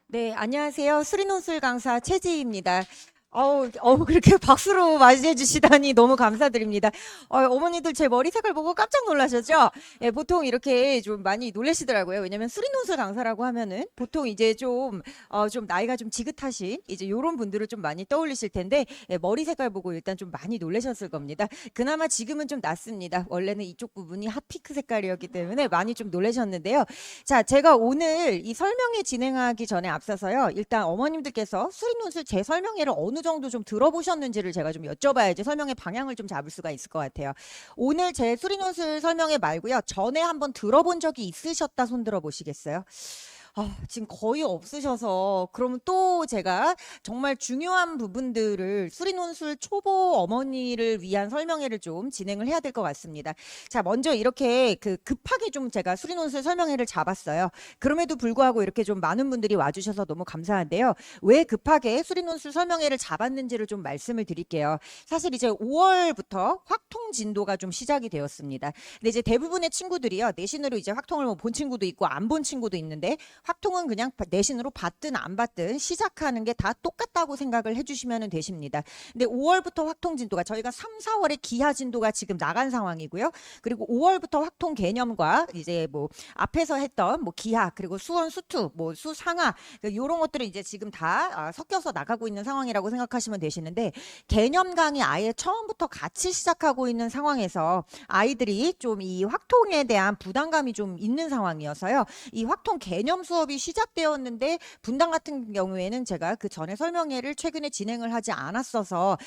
네, 안녕하세요. 수리논술 강사 최지희입니다. 그렇게 박수로 맞이해 주시다니 너무 감사드립니다. 어머니들 제 머리 색깔 보고 깜짝 놀라셨죠? 예, 보통 이렇게 좀 많이 놀라시더라고요. 왜냐면 수리논술 강사라고 하면은 보통 이제 좀 나이가 좀 지긋하신 이제 요런 분들을 좀 많이 떠올리실 텐데, 예, 머리 색깔 보고 일단 좀 많이 놀라셨을 겁니다. 그나마 지금은 좀 낫습니다. 원래는 이쪽 부분이 핫핑크 색깔이었기 때문에 많이 좀 놀라셨는데요. 자, 제가 오늘 이 설명회 진행하기 전에 앞서서요. 일단 어머님들께서 수리논술 제 설명회를 어느 정도 좀 들어보셨는지를 제가 좀 여쭤봐야지 설명의 방향을 좀 잡을 수가 있을 것 같아요. 오늘 제 수리논술 설명회 말고요. 전에 한번 들어본 적이 있으셨다 손 들어 보시겠어요? 지금 거의 없으셔서 그러면 또 제가 정말 중요한 부분들을 수리논술 초보 어머니를 위한 설명회를 좀 진행을 해야 될 것 같습니다. 자, 먼저 이렇게 급하게 좀 제가 수리논술 설명회를 잡았어요. 그럼에도 불구하고 이렇게 좀 많은 분들이 와주셔서 너무 감사한데요. 왜 급하게 수리논술 설명회를 잡았는지를 좀 말씀을 드릴게요. 사실 이제 5월부터 확통 진도가 좀 시작이 되었습니다. 근데 이제 대부분의 친구들이요, 내신으로 이제 확통을 뭐 본 친구도 있고 안 본 친구도 있는데, 확통은 그냥 내신으로 받든 안 받든 시작하는 게 다 똑같다고 생각을 해주시면 되십니다. 근데 5월부터 확통 진도가 저희가 3, 4월에 기하 진도가 지금 나간 상황이고요. 그리고 5월부터 확통 개념과 이제 뭐 앞에서 했던 뭐 기하 그리고 수원 수투 뭐 수상하 이런 것들을 이제 지금 다 섞여서 나가고 있는 상황이라고 생각하시면 되시는데, 개념 강의 아예 처음부터 같이 시작하고 있는 상황에서 아이들이 좀 이 확통에 대한 부담감이 좀 있는 상황이어서요. 이 확통 개념 수업이 시작되었는데 분당 같은 경우에는 제가 그 전에 설명회를 최근에 진행을 하지 않았어서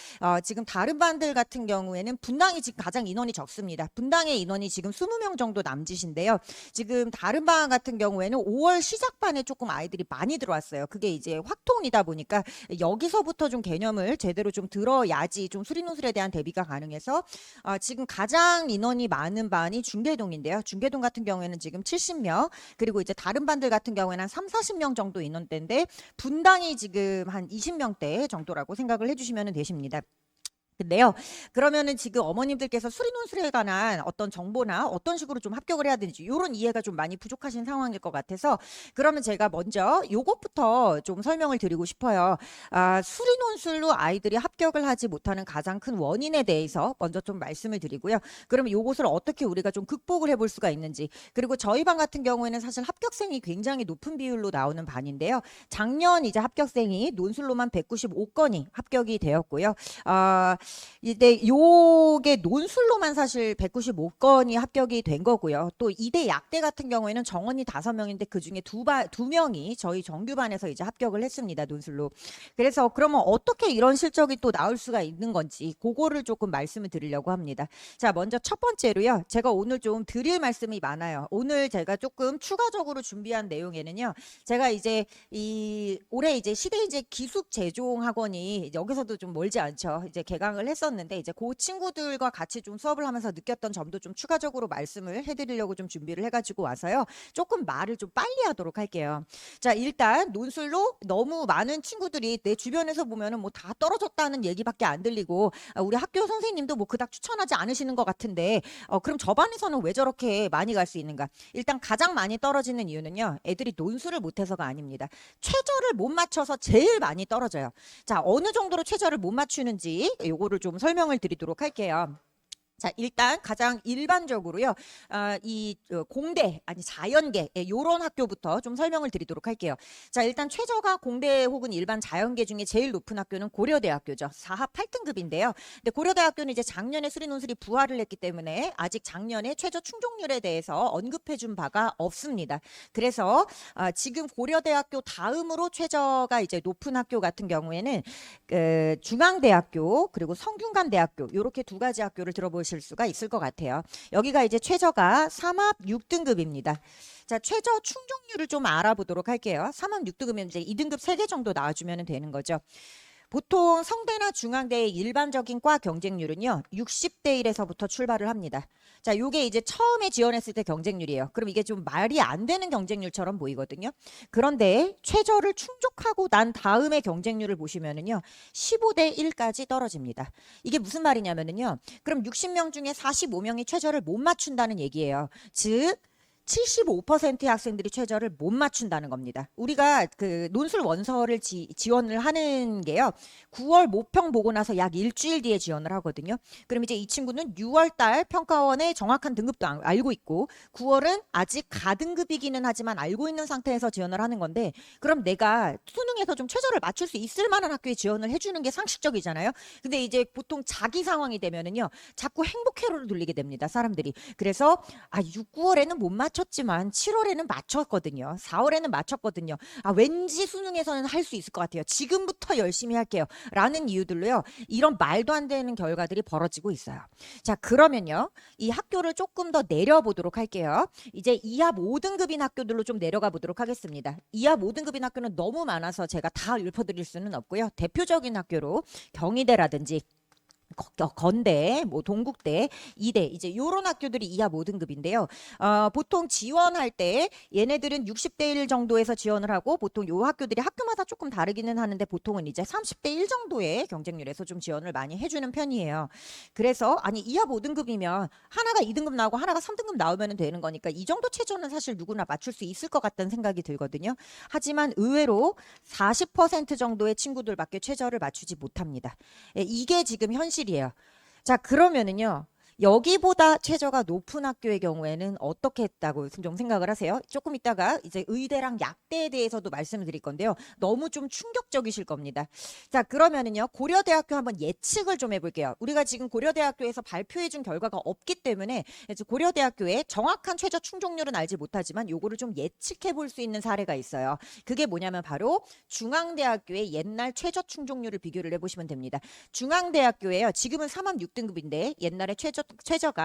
지금 다른 반들 같은 경우에는 분당이 지금 가장 인원이 적습니다. 분당의 인원이 지금 20명 정도 남짓인데요. 지금 다른 반 같은 경우에는 5월 시작반에 조금 아이들이 많이 들어왔어요. 그게 이제 확통이다 보니까 여기서부터 좀 개념을 제대로 좀 들어야지 좀 수리논술에 대한 대비가 가능해서 지금 가장 인원이 많은 반이 중계동인데요. 중계동 같은 경우에는 지금 70명, 그리고 이제 다른 반들 같은 경우에는 한 3, 40명 정도 인원대인데 분당이 지금 한 20명대 정도라고 생각을 해주시면 되십니다. 근데요, 그러면은 지금 어머님들께서 수리논술에 관한 어떤 정보나 어떤 식으로 좀 합격을 해야 되는지 이런 이해가 좀 많이 부족하신 상황일 것 같아서, 그러면 제가 먼저 요것부터 좀 설명을 드리고 싶어요. 수리논술로 아이들이 합격을 하지 못하는 가장 큰 원인에 대해서 먼저 좀 말씀을 드리고요. 그러면 요것을 어떻게 우리가 좀 극복을 해볼 수가 있는지, 그리고 저희 반 같은 경우에는 사실 합격생이 굉장히 높은 비율로 나오는 반인데요. 작년 이제 합격생이 논술로만 195건이 합격이 되었고요. 이제 요게 논술로만 사실 195건이 합격이 된 거고요. 또 이대 약대 같은 경우에는 정원이 5명인데 그중에 두 명이 저희 정규반에서 이제 합격을 했습니다. 논술로. 그래서 그러면 어떻게 이런 실적이 또 나올 수가 있는 건지 그거를 조금 말씀을 드리려고 합니다. 자, 먼저 첫 번째로요. 제가 오늘 좀 드릴 말씀이 많아요. 오늘 제가 조금 추가적으로 준비한 내용에는요. 제가 이제 올해 이제 시대인재 기숙 재종 학원이 여기서도 좀 멀지 않죠. 이제 개강을 했었는데 이제 그 친구들과 같이 좀 수업을 하면서 느꼈던 점도 좀 추가적으로 말씀을 해드리려고 좀 준비를 해가지고 와서요. 조금 말을 좀 빨리 하도록 할게요. 자, 일단 논술로 너무 많은 친구들이 내 주변에서 보면은 뭐 다 떨어졌다는 얘기밖에 안 들리고, 우리 학교 선생님도 뭐 그닥 추천하지 않으시는 것 같은데, 그럼 저 반에서는 왜 저렇게 많이 갈 수 있는가? 일단 가장 많이 떨어지는 이유는요. 애들이 논술을 못해서가 아닙니다. 최저를 못 맞춰서 제일 많이 떨어져요. 자, 어느 정도로 최저를 못 맞추는지 요거를 좀 설명을 드리도록 할게요. 자, 일단 가장 일반적으로요. 공대 아니 자연계 요런 학교부터 좀 설명을 드리도록 할게요. 자, 일단 최저가 공대 혹은 일반 자연계 중에 제일 높은 학교는 고려대학교죠. 4합 8등급인데요. 근데 고려대학교는 이제 작년에 수리논술이 부활을 했기 때문에 아직 작년에 최저 충족률에 대해서 언급해 준 바가 없습니다. 그래서 지금 고려대학교 다음으로 최저가 이제 높은 학교 같은 경우에는 중앙대학교 그리고 성균관대학교 요렇게 두 가지 학교를 들어보실 수가 있을 것 같아요. 여기가 이제 최저가 3합 6등급입니다. 자, 최저 충족률을 좀 알아보도록 할게요. 3합 6등급이면 이제 2등급 3개 정도 나와주면 되는 거죠. 보통 성대나 중앙대의 일반적인 과 경쟁률은요, 60대 1에서부터 출발을 합니다. 자, 요게 이제 처음에 지원했을 때 경쟁률이에요. 그럼 이게 좀 말이 안 되는 경쟁률처럼 보이거든요. 그런데 최저를 충족하고 난 다음에 경쟁률을 보시면은요, 15대 1까지 떨어집니다. 이게 무슨 말이냐면은요, 그럼 60명 중에 45명이 최저를 못 맞춘다는 얘기예요. 즉, 75%의 학생들이 최저를 못 맞춘다는 겁니다. 우리가 그 논술 원서를 지원을 하는 게요. 9월 모평 보고 나서 약 일주일 뒤에 지원을 하거든요. 그럼 이제 이 친구는 6월 달 평가원의 정확한 등급도 알고 있고 9월은 아직 가등급이기는 하지만 알고 있는 상태에서 지원을 하는 건데 그럼 내가 수능에서 좀 최저를 맞출 수 있을 만한 학교에 지원을 해주는 게 상식적이잖아요. 근데 이제 보통 자기 상황이 되면은요. 자꾸 행복 회로를 돌리게 됩니다. 사람들이. 그래서 6, 9월에는 못 맞췄지만 7월에는 맞췄거든요. 4월에는 맞췄거든요. 왠지 수능에서는 할 수 있을 것 같아요. 지금부터 열심히 할게요. 라는 이유들로요. 이런 말도 안 되는 결과들이 벌어지고 있어요. 자, 그러면요. 이 학교를 조금 더 내려보도록 할게요. 이제 이하 5등급인 학교들로 좀 내려가 보도록 하겠습니다. 이하 5등급인 학교는 너무 많아서 제가 다 읊어드릴 수는 없고요. 대표적인 학교로 경희대라든지 건대, 뭐 동국대, 이대 이제 요런 학교들이 이하 5등급인데요. 보통 지원할 때 얘네들은 60대 1 정도에서 지원을 하고 보통 요 학교들이 학교마다 조금 다르기는 하는데 보통은 이제 30대 1 정도의 경쟁률에서 좀 지원을 많이 해주는 편이에요. 그래서 이하 5등급이면 하나가 2등급 나오고 하나가 3등급 나오면 되는 거니까 이 정도 최저는 사실 누구나 맞출 수 있을 것 같다는 생각이 들거든요. 하지만 의외로 40% 정도의 친구들밖에 최저를 맞추지 못합니다. 이게 지금 현실이에요. 자, 그러면은요. 여기보다 최저가 높은 학교의 경우에는 어떻게 했다고 좀 생각을 하세요? 조금 이따가 이제 의대랑 약대에 대해서도 말씀을 드릴 건데요. 너무 좀 충격적이실 겁니다. 자, 그러면은요. 고려대학교 한번 예측을 좀 해볼게요. 우리가 지금 고려대학교에서 발표해준 결과가 없기 때문에 고려대학교의 정확한 최저 충족률은 알지 못하지만 요거를 좀 예측해 볼 수 있는 사례가 있어요. 그게 뭐냐면 바로 중앙대학교의 옛날 최저 충족률을 비교를 해보시면 됩니다. 중앙대학교에요. 지금은 3합 6등급인데 옛날에 최저가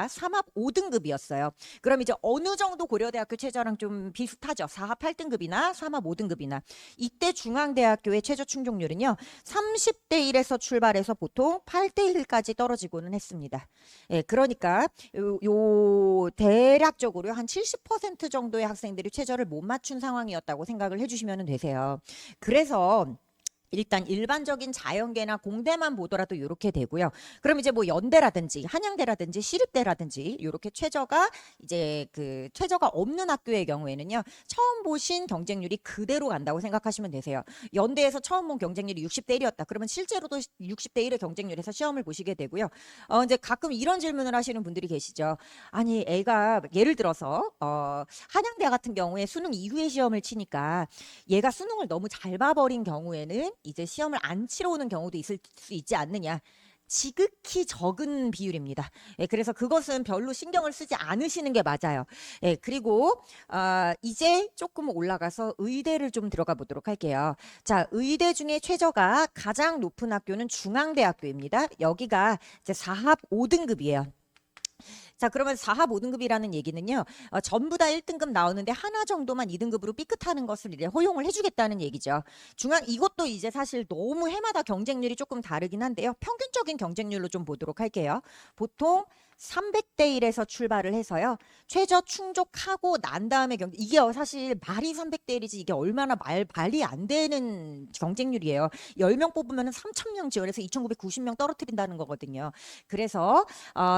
3합 5등급이었어요. 그럼 이제 어느 정도 고려대학교 최저랑 좀 비슷하죠. 4합 8등급이나 3합 5등급이나. 이때 중앙대학교의 최저 충족률은요. 30대 1에서 출발해서 보통 8대 1까지 떨어지고는 했습니다. 예, 그러니까 요 대략적으로 한 70% 정도의 학생들이 최저를 못 맞춘 상황이었다고 생각을 해주시면 되세요. 그래서 일단 일반적인 자연계나 공대만 보더라도 이렇게 되고요. 그럼 이제 뭐 연대라든지 한양대라든지 시립대라든지 이렇게 최저가 이제 그 최저가 없는 학교의 경우에는요. 처음 보신 경쟁률이 그대로 간다고 생각하시면 되세요. 연대에서 처음 본 경쟁률이 60대 1이었다. 그러면 실제로도 60대 1의 경쟁률에서 시험을 보시게 되고요. 이제 가끔 이런 질문을 하시는 분들이 계시죠. 아니, 애가 예를 들어서 한양대 같은 경우에 수능 이후에 시험을 치니까 얘가 수능을 너무 잘 봐버린 경우에는 이제 시험을 안 치러 오는 경우도 있을 수 있지 않느냐. 지극히 적은 비율입니다. 예, 그래서 그것은 별로 신경을 쓰지 않으시는 게 맞아요. 예, 그리고 이제 조금 올라가서 의대를 좀 들어가 보도록 할게요. 자, 의대 중에 최저가 가장 높은 학교는 중앙대학교입니다. 여기가 이제 4합 5등급이에요. 자, 그러면 4합 5등급이라는 얘기는요. 전부 다 1등급 나오는데 하나 정도만 2등급으로 삐끗하는 것을 이제 허용을 해주겠다는 얘기죠. 이것도 이제 사실 너무 해마다 경쟁률이 조금 다르긴 한데요. 평균적인 경쟁률로 좀 보도록 할게요. 보통 300대 1에서 출발을 해서요. 최저 충족하고 난 다음에 이게 사실 말이 300대 1이지 이게 얼마나 말이 안 되는 경쟁률이에요. 10명 뽑으면 3,000명 지원해서 2,990명 떨어뜨린다는 거거든요. 그래서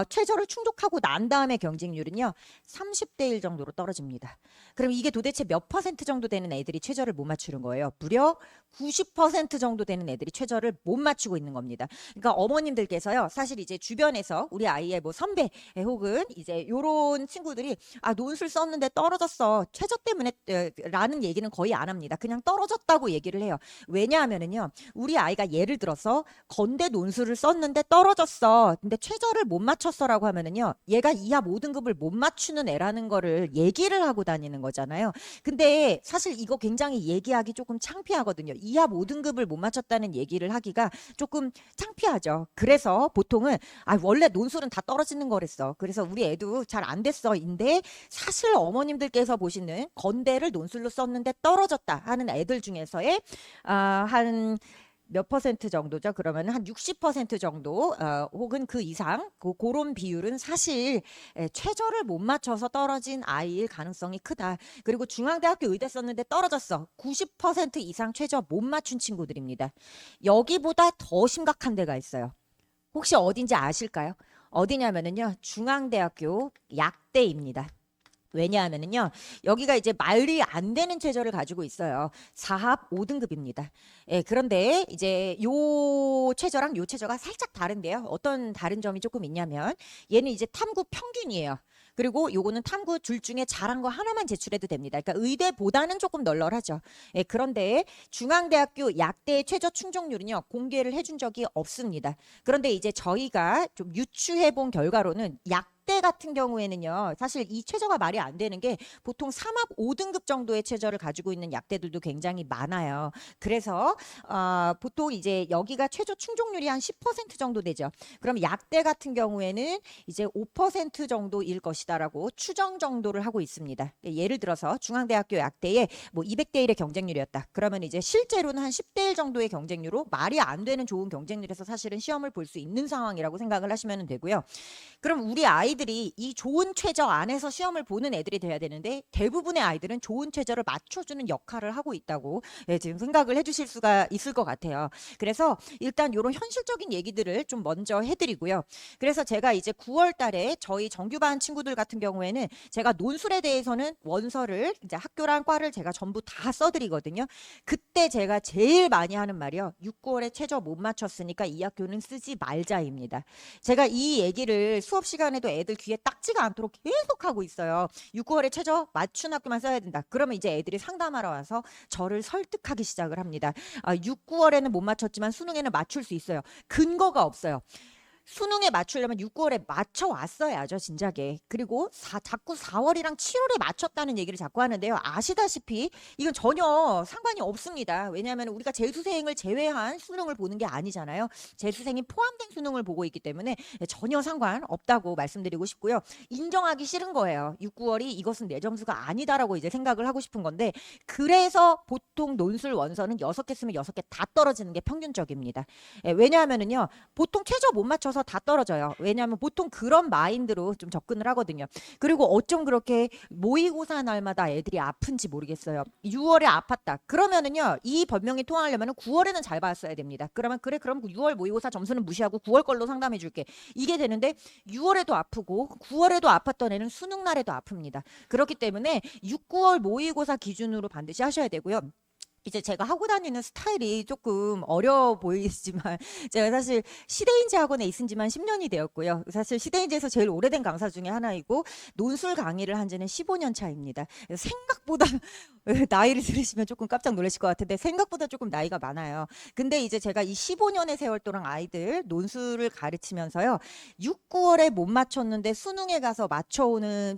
최저를 충족하고 난 다음에 경쟁률은요. 30대 1 정도로 떨어집니다. 그럼 이게 도대체 몇 퍼센트 정도 되는 애들이 최저를 못 맞추는 거예요? 무려 90% 정도 되는 애들이 최저를 못 맞추고 있는 겁니다. 그러니까 어머님들께서요. 사실 이제 주변에서 우리 아이의 뭐 선배 혹은 이제 요런 친구들이 논술 썼는데 떨어졌어. 최저 때문에 라는 얘기는 거의 안 합니다. 그냥 떨어졌다고 얘기를 해요. 왜냐하면은요. 우리 아이가 예를 들어서 건대 논술을 썼는데 떨어졌어. 근데 최저를 못 맞췄어라고 하면은요. 얘가 이하 5등급을 못 맞추는 애라는 거를 얘기를 하고 다니는 거잖아요. 근데 사실 이거 굉장히 얘기하기 조금 창피하거든요. 이하 5등급을 못 맞췄다는 얘기를 하기가 조금 창피하죠. 그래서 보통은 원래 논술은 다 떨어지는 거랬어. 그래서 우리 애도 잘 안 됐어. 인데 사실 어머님들께서 보시는 건대를 논술로 썼는데 떨어졌다 하는 애들 중에서의 한 몇 퍼센트 정도죠? 그러면 한 60% 정도 혹은 그 이상 그런 비율은 사실 최저를 못 맞춰서 떨어진 아이일 가능성이 크다. 그리고 중앙대학교 의대 썼는데 떨어졌어. 90% 이상 최저 못 맞춘 친구들입니다. 여기보다 더 심각한 데가 있어요. 혹시 어딘지 아실까요? 어디냐면은요. 중앙대학교 약대입니다. 왜냐하면은요, 여기가 이제 말이 안 되는 최저를 가지고 있어요. 사합 5등급입니다. 예, 그런데 이제 요 최저랑 요 최저가 살짝 다른데요. 어떤 다른 점이 조금 있냐면, 얘는 이제 탐구 평균이에요. 그리고 요거는 탐구 둘 중에 잘한 거 하나만 제출해도 됩니다. 그러니까 의대보다는 조금 널널하죠. 예, 그런데 중앙대학교 약대 최저 충족률은요, 공개를 해준 적이 없습니다. 그런데 이제 저희가 좀 유추해 본 결과로는 약대 같은 경우에는요, 사실 이 최저가 말이 안 되는 게 보통 3합 5등급 정도의 최저를 가지고 있는 약대들도 굉장히 많아요. 그래서 보통 이제 여기가 최저 충족률이 한 10% 정도 되죠. 그럼 약대 같은 경우에는 이제 5% 정도일 것이다라고 추정 정도를 하고 있습니다. 예를 들어서 중앙대학교 약대에 뭐 200대 1의 경쟁률이었다. 그러면 이제 실제로는 한 10대 1 정도의 경쟁률로 말이 안 되는 좋은 경쟁률에서 사실은 시험을 볼 수 있는 상황이라고 생각을 하시면 되고요. 그럼 우리 아이들이 이 좋은 최저 안에서 시험을 보는 애들이 돼야 되는데 대부분의 아이들은 좋은 최저를 맞춰주는 역할을 하고 있다고 지금 생각을 해주실 수가 있을 것 같아요. 그래서 일단 이런 현실적인 얘기들을 좀 먼저 해드리고요. 그래서 제가 이제 9월 달에 저희 정규반 친구들 같은 경우에는 제가 논술에 대해서는 원서를 이제 학교랑 과를 제가 전부 다 써드리거든요. 그때 제가 제일 많이 하는 말이요. 6, 9월에 최저 못 맞췄으니까 이 학교는 쓰지 말자입니다. 제가 이 얘기를 수업 시간에도 애들 귀에 딱지가 않도록 계속 하고 있어요. 6, 9월에 최저 맞춘 학교만 써야 된다. 그러면 이제 애들이 상담하러 와서 저를 설득하기 시작을 합니다. 6, 9월에는 못 맞췄지만 수능에는 맞출 수 있어요. 근거가 없어요. 수능에 맞추려면 6, 9월에 맞춰 왔어야죠, 진작에. 그리고 자꾸 4월이랑 7월에 맞췄다는 얘기를 자꾸 하는데요. 아시다시피 이건 전혀 상관이 없습니다. 왜냐하면 우리가 재수생을 제외한 수능을 보는 게 아니잖아요. 재수생이 포함된 수능을 보고 있기 때문에 전혀 상관없다고 말씀드리고 싶고요. 인정하기 싫은 거예요. 6, 9월이 이것은 내 점수가 아니다라고 이제 생각을 하고 싶은 건데, 그래서 보통 논술 원서는 6개 쓰면 6개 다 떨어지는 게 평균적입니다. 왜냐하면은요, 보통 최저 못 맞춰서 다 떨어져요. 왜냐하면 보통 그런 마인드로 좀 접근을 하거든요. 그리고 어쩜 그렇게 모의고사 날마다 애들이 아픈지 모르겠어요. 6월에 아팠다. 그러면은요, 이 변명이 통하려면 9월에는 잘 봤어야 됩니다. 그러면 그래, 그럼 6월 모의고사 점수는 무시하고 9월 걸로 상담해 줄게. 이게 되는데 6월에도 아프고 9월에도 아팠던 애는 수능 날에도 아픕니다. 그렇기 때문에 6, 9월 모의고사 기준으로 반드시 하셔야 되고요. 이제 제가 하고 다니는 스타일이 조금 어려 보이지만 제가 사실 시대인재 학원에 있은 지만 10년이 되었고요. 사실 시대인재에서 제일 오래된 강사 중에 하나이고 논술 강의를 한 지는 15년 차입니다. 생각보다 나이를 들으시면 조금 깜짝 놀라실 것 같은데 생각보다 조금 나이가 많아요. 근데 이제 제가 이 15년의 세월 동안 아이들 논술을 가르치면서요. 6, 9월에 못 맞췄는데 수능에 가서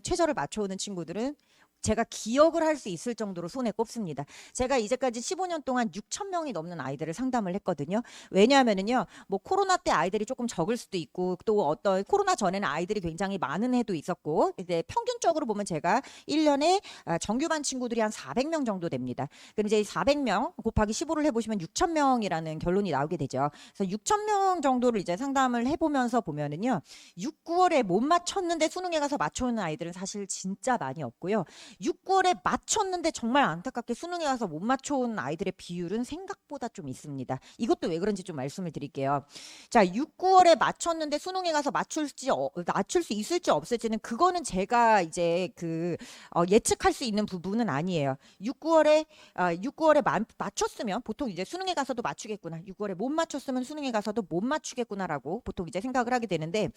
최저를 맞춰오는 친구들은 제가 기억을 할 수 있을 정도로 손에 꼽습니다. 제가 이제까지 15년 동안 6천 명이 넘는 아이들을 상담을 했거든요. 왜냐하면은요, 뭐 코로나 때 아이들이 조금 적을 수도 있고 또 어떤 코로나 전에는 아이들이 굉장히 많은 해도 있었고 이제 평균적으로 보면 제가 1년에 정규반 친구들이 한 400명 정도 됩니다. 그럼 이제 400명 곱하기 15를 해보시면 6천 명이라는 결론이 나오게 되죠. 그래서 6천 명 정도를 이제 상담을 해보면서 보면은요, 6, 9월에 못 맞췄는데 수능에 가서 맞춰오는 아이들은 사실 진짜 많이 없고요. 6, 9월에 맞췄는데 정말 안타깝게 수능에 가서 못 맞춰온 아이들의 비율은 생각보다 좀 있습니다. 이것도 왜 그런지 좀 말씀을 드릴게요. 자, 6, 9월에 맞췄는데 수능에 가서 맞출 수 있을지 없을지는 그거는 제가 이제 예측할 수 있는 부분은 아니에요. 6, 9월에 맞췄으면 보통 이제 수능에 가서도 맞추겠구나. 6, 9월에 못 맞췄으면 수능에 가서도 못 맞추겠구나라고 보통 이제 생각을 하게 되는데,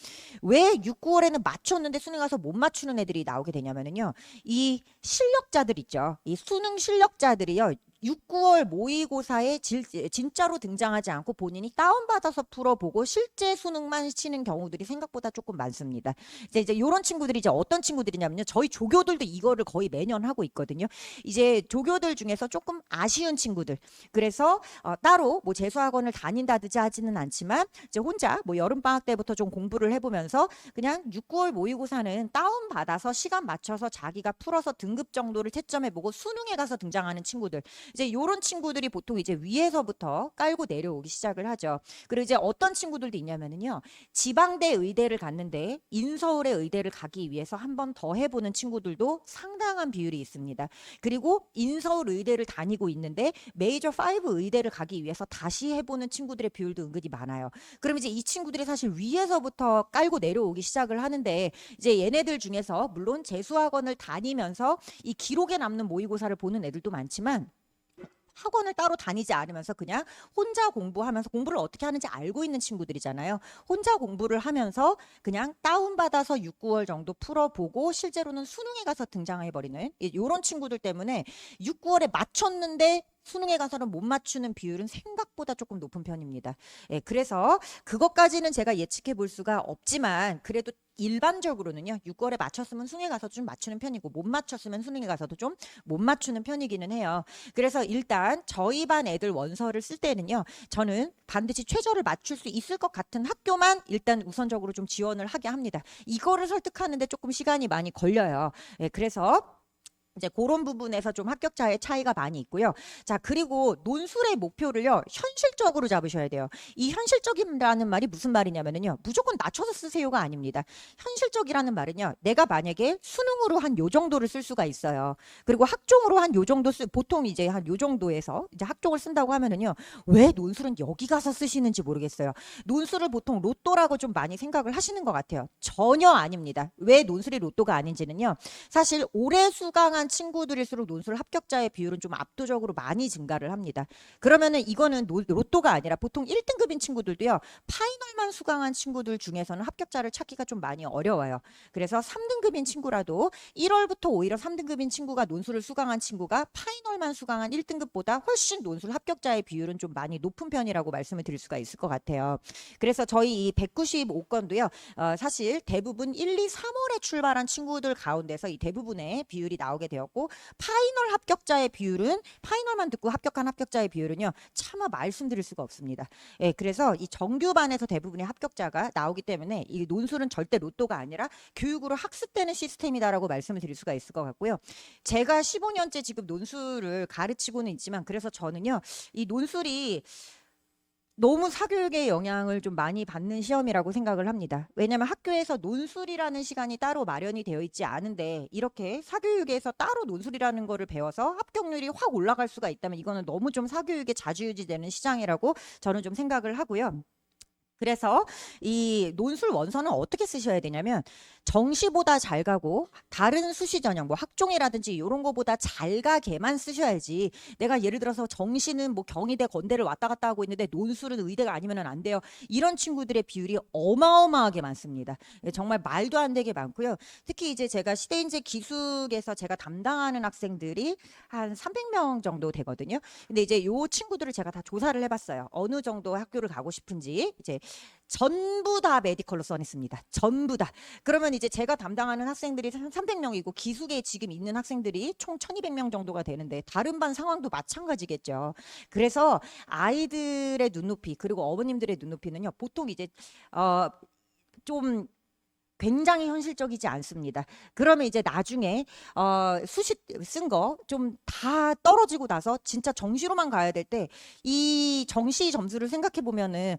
왜 6, 9월에는 맞췄는데 수능에 가서 못 맞추는 애들이 나오게 되냐면은요. 이 실력자들 있죠. 이 수능 실력자들이요. 6, 9월 모의고사에 진짜로 등장하지 않고 본인이 다운받아서 풀어보고 실제 수능만 치는 경우들이 생각보다 조금 많습니다. 이제 이런 친구들이 이제 어떤 친구들이냐면요. 저희 조교들도 이거를 거의 매년 하고 있거든요. 이제 조교들 중에서 조금 아쉬운 친구들. 그래서 따로 뭐 재수학원을 다닌다든지 하지는 않지만 이제 혼자 뭐 여름방학 때부터 좀 공부를 해보면서 그냥 6, 9월 모의고사는 다운받아서 시간 맞춰서 자기가 풀어서 등급 정도를 채점해보고 수능에 가서 등장하는 친구들. 이제 요런 친구들이 보통 이제 위에서부터 깔고 내려오기 시작을 하죠. 그리고 이제 어떤 친구들도 있냐면은요. 지방대 의대를 갔는데 인서울의 의대를 가기 위해서 한 번 더 해보는 친구들도 상당한 비율이 있습니다. 그리고 인서울 의대를 다니고 있는데 메이저 5 의대를 가기 위해서 다시 해보는 친구들의 비율도 은근히 많아요. 그럼 이제 이 친구들이 사실 위에서부터 깔고 내려오기 시작을 하는데 이제 얘네들 중에서 물론 재수학원을 다니면서 이 기록에 남는 모의고사를 보는 애들도 많지만 학원을 따로 다니지 않으면서 그냥 혼자 공부하면서 공부를 어떻게 하는지 알고 있는 친구들이잖아요. 혼자 공부를 하면서 그냥 다운받아서 6, 9월 정도 풀어보고 실제로는 수능에 가서 등장해버리는 이런 친구들 때문에 6, 9월에 맞췄는데 수능에 가서는 못 맞추는 비율은 생각보다 조금 높은 편입니다. 예, 그래서 그것까지는 제가 예측해 볼 수가 없지만 그래도 일반적으로는요. 6월에 맞췄으면 수능에 가서 좀 맞추는 편이고 못 맞췄으면 수능에 가서도 좀 못 맞추는 편이기는 해요. 그래서 일단 저희 반 애들 원서를 쓸 때는요. 저는 반드시 최저를 맞출 수 있을 것 같은 학교만 일단 우선적으로 좀 지원을 하게 합니다. 이거를 설득하는데 조금 시간이 많이 걸려요. 예, 그래서 이제 그런 부분에서 좀 합격자의 차이가 많이 있고요. 자, 그리고 논술의 목표를요, 현실적으로 잡으셔야 돼요. 이 현실적이라는 말이 무슨 말이냐면요, 무조건 낮춰서 쓰세요가 아닙니다. 현실적이라는 말은요, 내가 만약에 수능으로 한 요 정도를 쓸 수가 있어요. 그리고 학종으로 한 요 정도 보통 이제 한 요 정도에서 이제 학종을 쓴다고 하면은요, 왜 논술은 여기 가서 쓰시는지 모르겠어요. 논술을 보통 로또라고 좀 많이 생각을 하시는 것 같아요. 전혀 아닙니다. 왜 논술이 로또가 아닌지는요, 사실 올해 수강한 친구들일수록 논술 합격자의 비율은 좀 압도적으로 많이 증가를 합니다. 그러면은 이거는 로또가 아니라 보통 1등급인 친구들도요. 파이널만 수강한 친구들 중에서는 합격자를 찾기가 좀 많이 어려워요. 그래서 3등급인 친구라도 1월부터 오히려 3등급인 친구가 논술을 수강한 친구가 파이널만 수강한 1등급보다 훨씬 논술 합격자의 비율은 좀 많이 높은 편이라고 말씀을 드릴 수가 있을 것 같아요. 그래서 저희 이 195건도요. 사실 대부분 1, 2, 3월에 출발한 친구들 가운데서 이 대부분의 비율이 나오게 되었고 파이널 합격자의 비율은 파이널만 듣고 합격한 합격자의 비율은요. 차마 말씀드릴 수가 없습니다. 예, 그래서 이 정규반에서 대부분의 합격자가 나오기 때문에 이 논술은 절대 로또가 아니라 교육으로 학습되는 시스템이다라고 말씀을 드릴 수가 있을 것 같고요. 제가 15년째 지금 논술을 가르치고는 있지만 그래서 저는요. 이 논술이 너무 사교육의 영향을 좀 많이 받는 시험이라고 생각을 합니다. 왜냐하면 학교에서 논술이라는 시간이 따로 마련이 되어 있지 않은데 이렇게 사교육에서 따로 논술이라는 거를 배워서 합격률이 확 올라갈 수가 있다면 이거는 너무 좀 사교육에 좌지우지되는 시장이라고 저는 좀 생각을 하고요. 그래서 이 논술 원서는 어떻게 쓰셔야 되냐면 정시보다 잘 가고 다른 수시 전형 뭐 학종이라든지 이런 거보다 잘 가게만 쓰셔야지 내가 예를 들어서 정시는 뭐 경희대 건대를 왔다 갔다 하고 있는데 논술은 의대가 아니면 안 돼요. 이런 친구들의 비율이 어마어마하게 많습니다. 정말 말도 안 되게 많고요. 특히 이제 제가 시대인재 기숙에서 제가 담당하는 학생들이 한 300명 정도 되거든요. 근데 이제 요 친구들을 제가 다 조사를 해봤어요. 어느 정도 학교를 가고 싶은지 이제 전부 다 메디컬로 써냈습니다. 전부 다. 그러면 이제 제가 담당하는 학생들이 300명이고 기숙에 지금 있는 학생들이 총 1200명 정도가 되는데 다른 반 상황도 마찬가지겠죠. 그래서 아이들의 눈높이 그리고 어머님들의 눈높이는요. 보통 이제 좀 굉장히 현실적이지 않습니다. 그러면 이제 나중에 수시 쓴 거 좀 다 떨어지고 나서 진짜 정시로만 가야 될 때 이 정시 점수를 생각해 보면은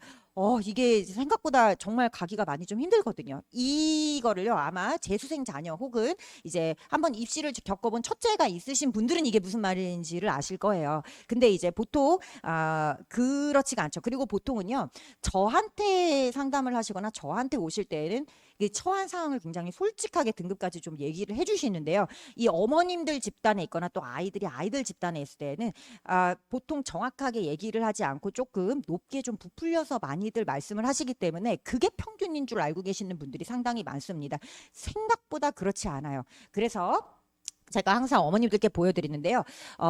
이게 생각보다 정말 가기가 많이 좀 힘들거든요. 이거를요 아마 재수생 자녀 혹은 이제 한번 입시를 겪어본 첫째가 있으신 분들은 이게 무슨 말인지를 아실 거예요. 근데 이제 보통 그렇지가 않죠. 그리고 보통은요 저한테 상담을 하시거나 저한테 오실 때에는 이 처한 상황을 굉장히 솔직하게 등급까지 좀 얘기를 해주시는데요. 이 어머님들 집단에 있거나 또 아이들 집단에 있을 때는 보통 정확하게 얘기를 하지 않고 조금 높게 좀 부풀려서 많이들 말씀을 하시기 때문에 그게 평균인 줄 알고 계시는 분들이 상당히 많습니다. 생각보다 그렇지 않아요. 그래서 제가 항상 어머님들께 보여드리는데요.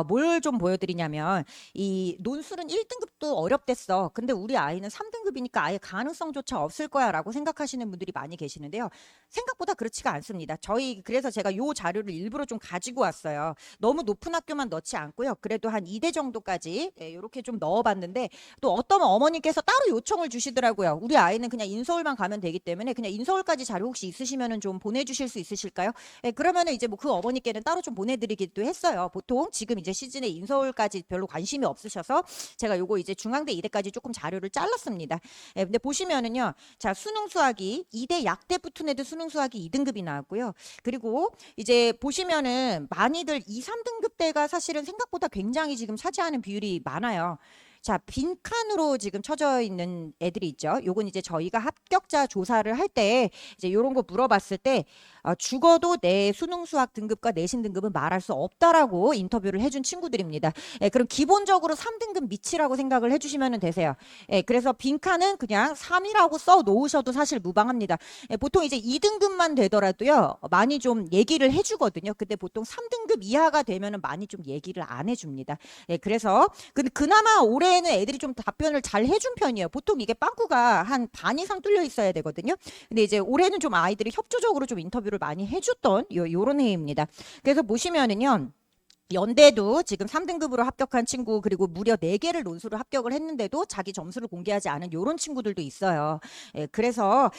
뭘 좀 보여드리냐면 이 논술은 1등급도 어렵댔어. 근데 우리 아이는 3등급이니까 아예 가능성조차 없을 거야 라고 생각하시는 분들이 많이 계시는데요. 생각보다 그렇지가 않습니다. 그래서 제가 요 자료를 일부러 좀 가지고 왔어요. 너무 높은 학교만 넣지 않고요. 그래도 한 2대 정도까지 이렇게 좀 넣어봤는데 또 어떤 어머니께서 따로 요청을 주시더라고요. 우리 아이는 그냥 인서울만 가면 되기 때문에 그냥 인서울까지 자료 혹시 있으시면 좀 보내주실 수 있으실까요? 그러면은 이제 뭐 그 어머니께는 따로 따로 좀 보내드리기도 했어요. 보통 지금 이제 시즌에 인서울까지 별로 관심이 없으셔서 제가 요거 이제 중앙대 이대까지 조금 자료를 잘랐습니다. 예, 근데 보시면은요, 자, 수능 수학이 2대 약대 붙은 애들 수능 수학이 2등급이 나왔고요. 그리고 이제 보시면은 많이들 2, 3등급 대가 사실은 생각보다 굉장히 지금 차지하는 비율이 많아요. 자, 빈칸으로 지금 쳐져 있는 애들이 있죠. 요건 이제 저희가 합격자 조사를 할 때 이제 요런 거 물어봤을 때 죽어도 내 수능 수학 등급과 내신 등급은 말할 수 없다라고 인터뷰를 해준 친구들입니다. 예, 그럼 기본적으로 3등급 미치라고 생각을 해주시면 되세요. 예, 그래서 빈칸은 그냥 3이라고 써 놓으셔도 사실 무방합니다. 예, 보통 이제 2등급만 되더라도요, 많이 좀 얘기를 해주거든요. 근데 보통 3등급 이하가 되면은 많이 좀 얘기를 안 해줍니다. 예, 그래서 근데 그나마 올해는 애들이 좀 답변을 잘 해준 편이에요. 보통 이게 빵꾸가 한 반 이상 뚫려 있어야 되거든요. 근데 이제 올해는 좀 아이들이 협조적으로 좀 인터뷰를 많이 해줬던 요런 해입니다. 그래서 보시면은요, 연대도 지금 3등급으로 합격한 친구, 그리고 무려 4개를 논술을 합격을 했는데도 자기 점수를 공개하지 않은 이런 친구들도 있어요. 예, 그래서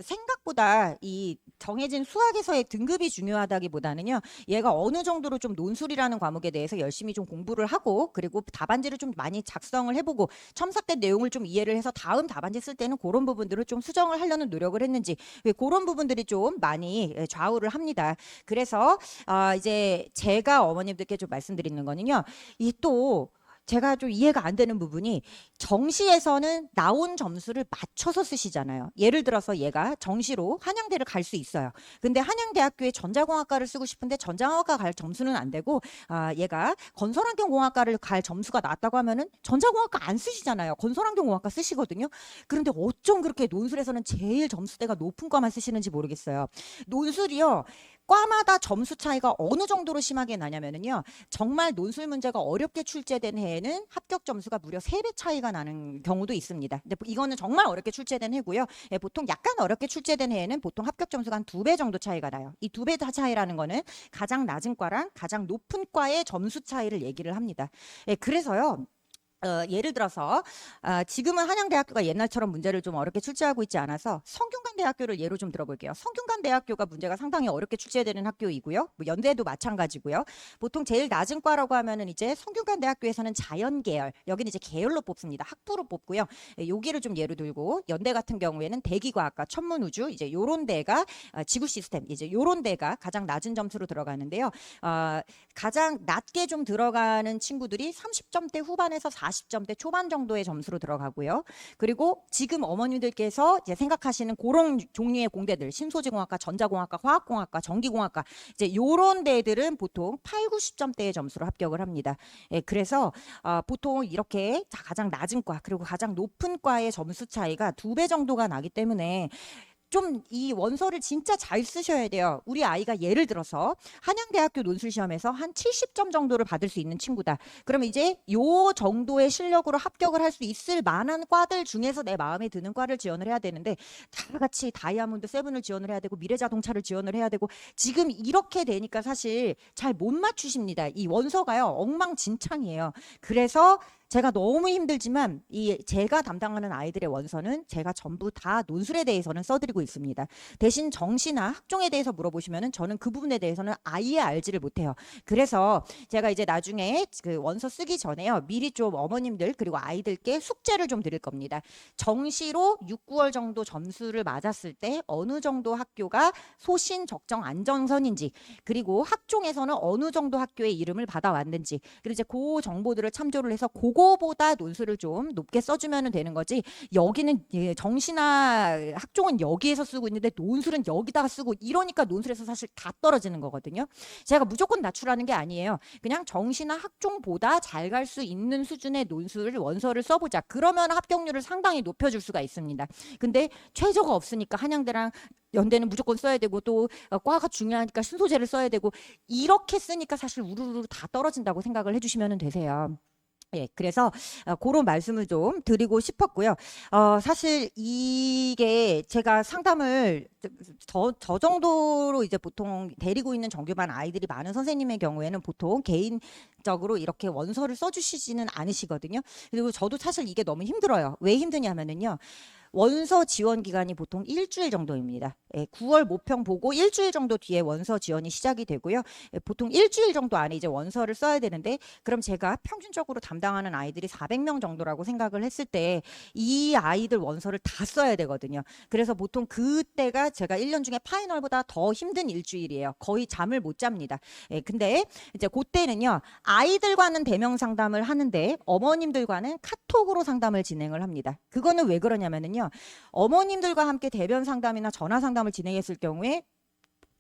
생각보다 이 정해진 수학에서의 등급이 중요하다기보다는요, 얘가 어느 정도로 좀 논술이라는 과목에 대해서 열심히 좀 공부를 하고, 그리고 답안지를 좀 많이 작성을 해보고 첨삭 때 내용을 좀 이해를 해서 다음 답안지 쓸 때는 그런 부분들을 좀 수정을 하려는 노력을 했는지, 그런 부분들이 좀 많이 좌우를 합니다. 그래서 이제 제가 어머님들께 좀 말씀드리는 거는요, 이 또 제가 좀 이해가 안 되는 부분이, 정시에서는 나온 점수를 맞춰서 쓰시잖아요. 예를 들어서 얘가 정시로 한양대를 갈 수 있어요. 근데 한양대학교에 전자공학과를 쓰고 싶은데 전자공학과 갈 점수는 안 되고, 얘가 건설환경공학과를 갈 점수가 낮다고 하면은 전자공학과 안 쓰시잖아요. 건설환경공학과 쓰시거든요. 그런데 어쩜 그렇게 논술에서는 제일 점수대가 높은 과만 쓰시는지 모르겠어요. 논술이요, 과마다 점수 차이가 어느 정도로 심하게 나냐면요, 정말 논술 문제가 어렵게 출제된 해에는 합격 점수가 무려 3배 차이가 나는 경우도 있습니다. 근데 이거는 정말 어렵게 출제된 해고요. 예, 보통 약간 어렵게 출제된 해에는 보통 합격 점수가 한 2배 정도 차이가 나요. 이 2배 차이라는 거는 가장 낮은 과랑 가장 높은 과의 점수 차이를 얘기를 합니다. 예, 그래서요, 예를 들어서 지금은 한양대학교가 옛날처럼 문제를 좀 어렵게 출제하고 있지 않아서 성균관대학교를 예로 좀 들어볼게요. 성균관대학교가 문제가 상당히 어렵게 출제되는 학교이고요. 뭐 연대도 마찬가지고요. 보통 제일 낮은 과라고 하면은 이제 성균관대학교에서는 자연계열, 여기는 이제 계열로 뽑습니다. 학부로 뽑고요. 여기를 좀 예로 들고, 연대 같은 경우에는 대기과학과, 천문우주, 이제 요런 데가 지구시스템, 이제 요런 데가 가장 낮은 점수로 들어가는데요. 가장 낮게 좀 들어가는 친구들이 30점대 후반에서 40점대 초반 정도의 점수로 들어가고요. 그리고 지금 어머님들께서 이제 생각하시는 그런 종류의 공대들, 신소재공학과, 전자공학과, 화학공학과, 전기공학과, 이제 요런 데들은 보통 8, 90점대의 점수로 합격을 합니다. 예, 그래서 보통 이렇게 가장 낮은 과 그리고 가장 높은 과의 점수 차이가 2배 정도가 나기 때문에 좀 이 원서를 진짜 잘 쓰셔야 돼요. 우리 아이가 예를 들어서 한양대학교 논술시험에서 한 70점 정도를 받을 수 있는 친구다. 그러면 이제 요 정도의 실력으로 합격을 할 수 있을 만한 과들 중에서 내 마음에 드는 과를 지원을 해야 되는데, 다 같이 다이아몬드 세븐을 지원을 해야 되고 미래자동차를 지원을 해야 되고, 지금 이렇게 되니까 사실 잘 못 맞추십니다. 이 원서가요, 엉망진창이에요. 그래서 제가 너무 힘들지만 이 제가 담당하는 아이들의 원서는 제가 전부 다 논술에 대해서는 써드리고 있습니다. 대신 정시나 학종에 대해서 물어보시면은 저는 그 부분에 대해서는 아예 알지를 못해요. 그래서 제가 이제 나중에 그 원서 쓰기 전에요, 미리 좀 어머님들 그리고 아이들께 숙제를 좀 드릴 겁니다. 정시로 6, 9월 정도 점수를 맞았을 때 어느 정도 학교가 소신 적정 안정선인지, 그리고 학종에서는 어느 정도 학교의 이름을 받아왔는지, 그리고 이제 그 정보들을 참조를 해서 그거보다 논술을 좀 높게 써주면 되는 거지, 여기는 정시나 학종은 여기에서 쓰고 있는데 논술은 여기다가 쓰고 이러니까 논술에서 사실 다 떨어지는 거거든요. 제가 무조건 낮추라는 게 아니에요. 그냥 정시나 학종보다 잘 갈 수 있는 수준의 논술 원서를 써보자. 그러면 합격률을 상당히 높여줄 수가 있습니다. 근데 최저가 없으니까 한양대랑 연대는 무조건 써야 되고, 또 과가 중요하니까 신소재를 써야 되고, 이렇게 쓰니까 사실 우르르 다 떨어진다고 생각을 해주시면 되세요. 예, 그래서 그런 말씀을 좀 드리고 싶었고요. 사실 이게 제가 상담을 저 정도로 이제 보통 데리고 있는 정규반 아이들이 많은 선생님의 경우에는 보통 개인적으로 이렇게 원서를 써주시지는 않으시거든요. 그리고 저도 사실 이게 너무 힘들어요. 왜 힘드냐면은요, 원서 지원 기간이 보통 일주일 정도입니다. 9월 모평 보고 일주일 정도 뒤에 원서 지원이 시작이 되고요. 보통 일주일 정도 안에 이제 원서를 써야 되는데, 그럼 제가 평균적으로 담당하는 아이들이 400명 정도라고 생각을 했을 때 이 아이들 원서를 다 써야 되거든요. 그래서 보통 그때가 제가 1년 중에 파이널보다 더 힘든 일주일이에요. 거의 잠을 못 잡니다. 근데 이제 그때는요, 아이들과는 대면 상담을 하는데 어머님들과는 카톡으로 상담을 진행을 합니다. 그거는 왜 그러냐면요, 어머님들과 함께 대면 상담이나 전화 상담을 진행했을 경우에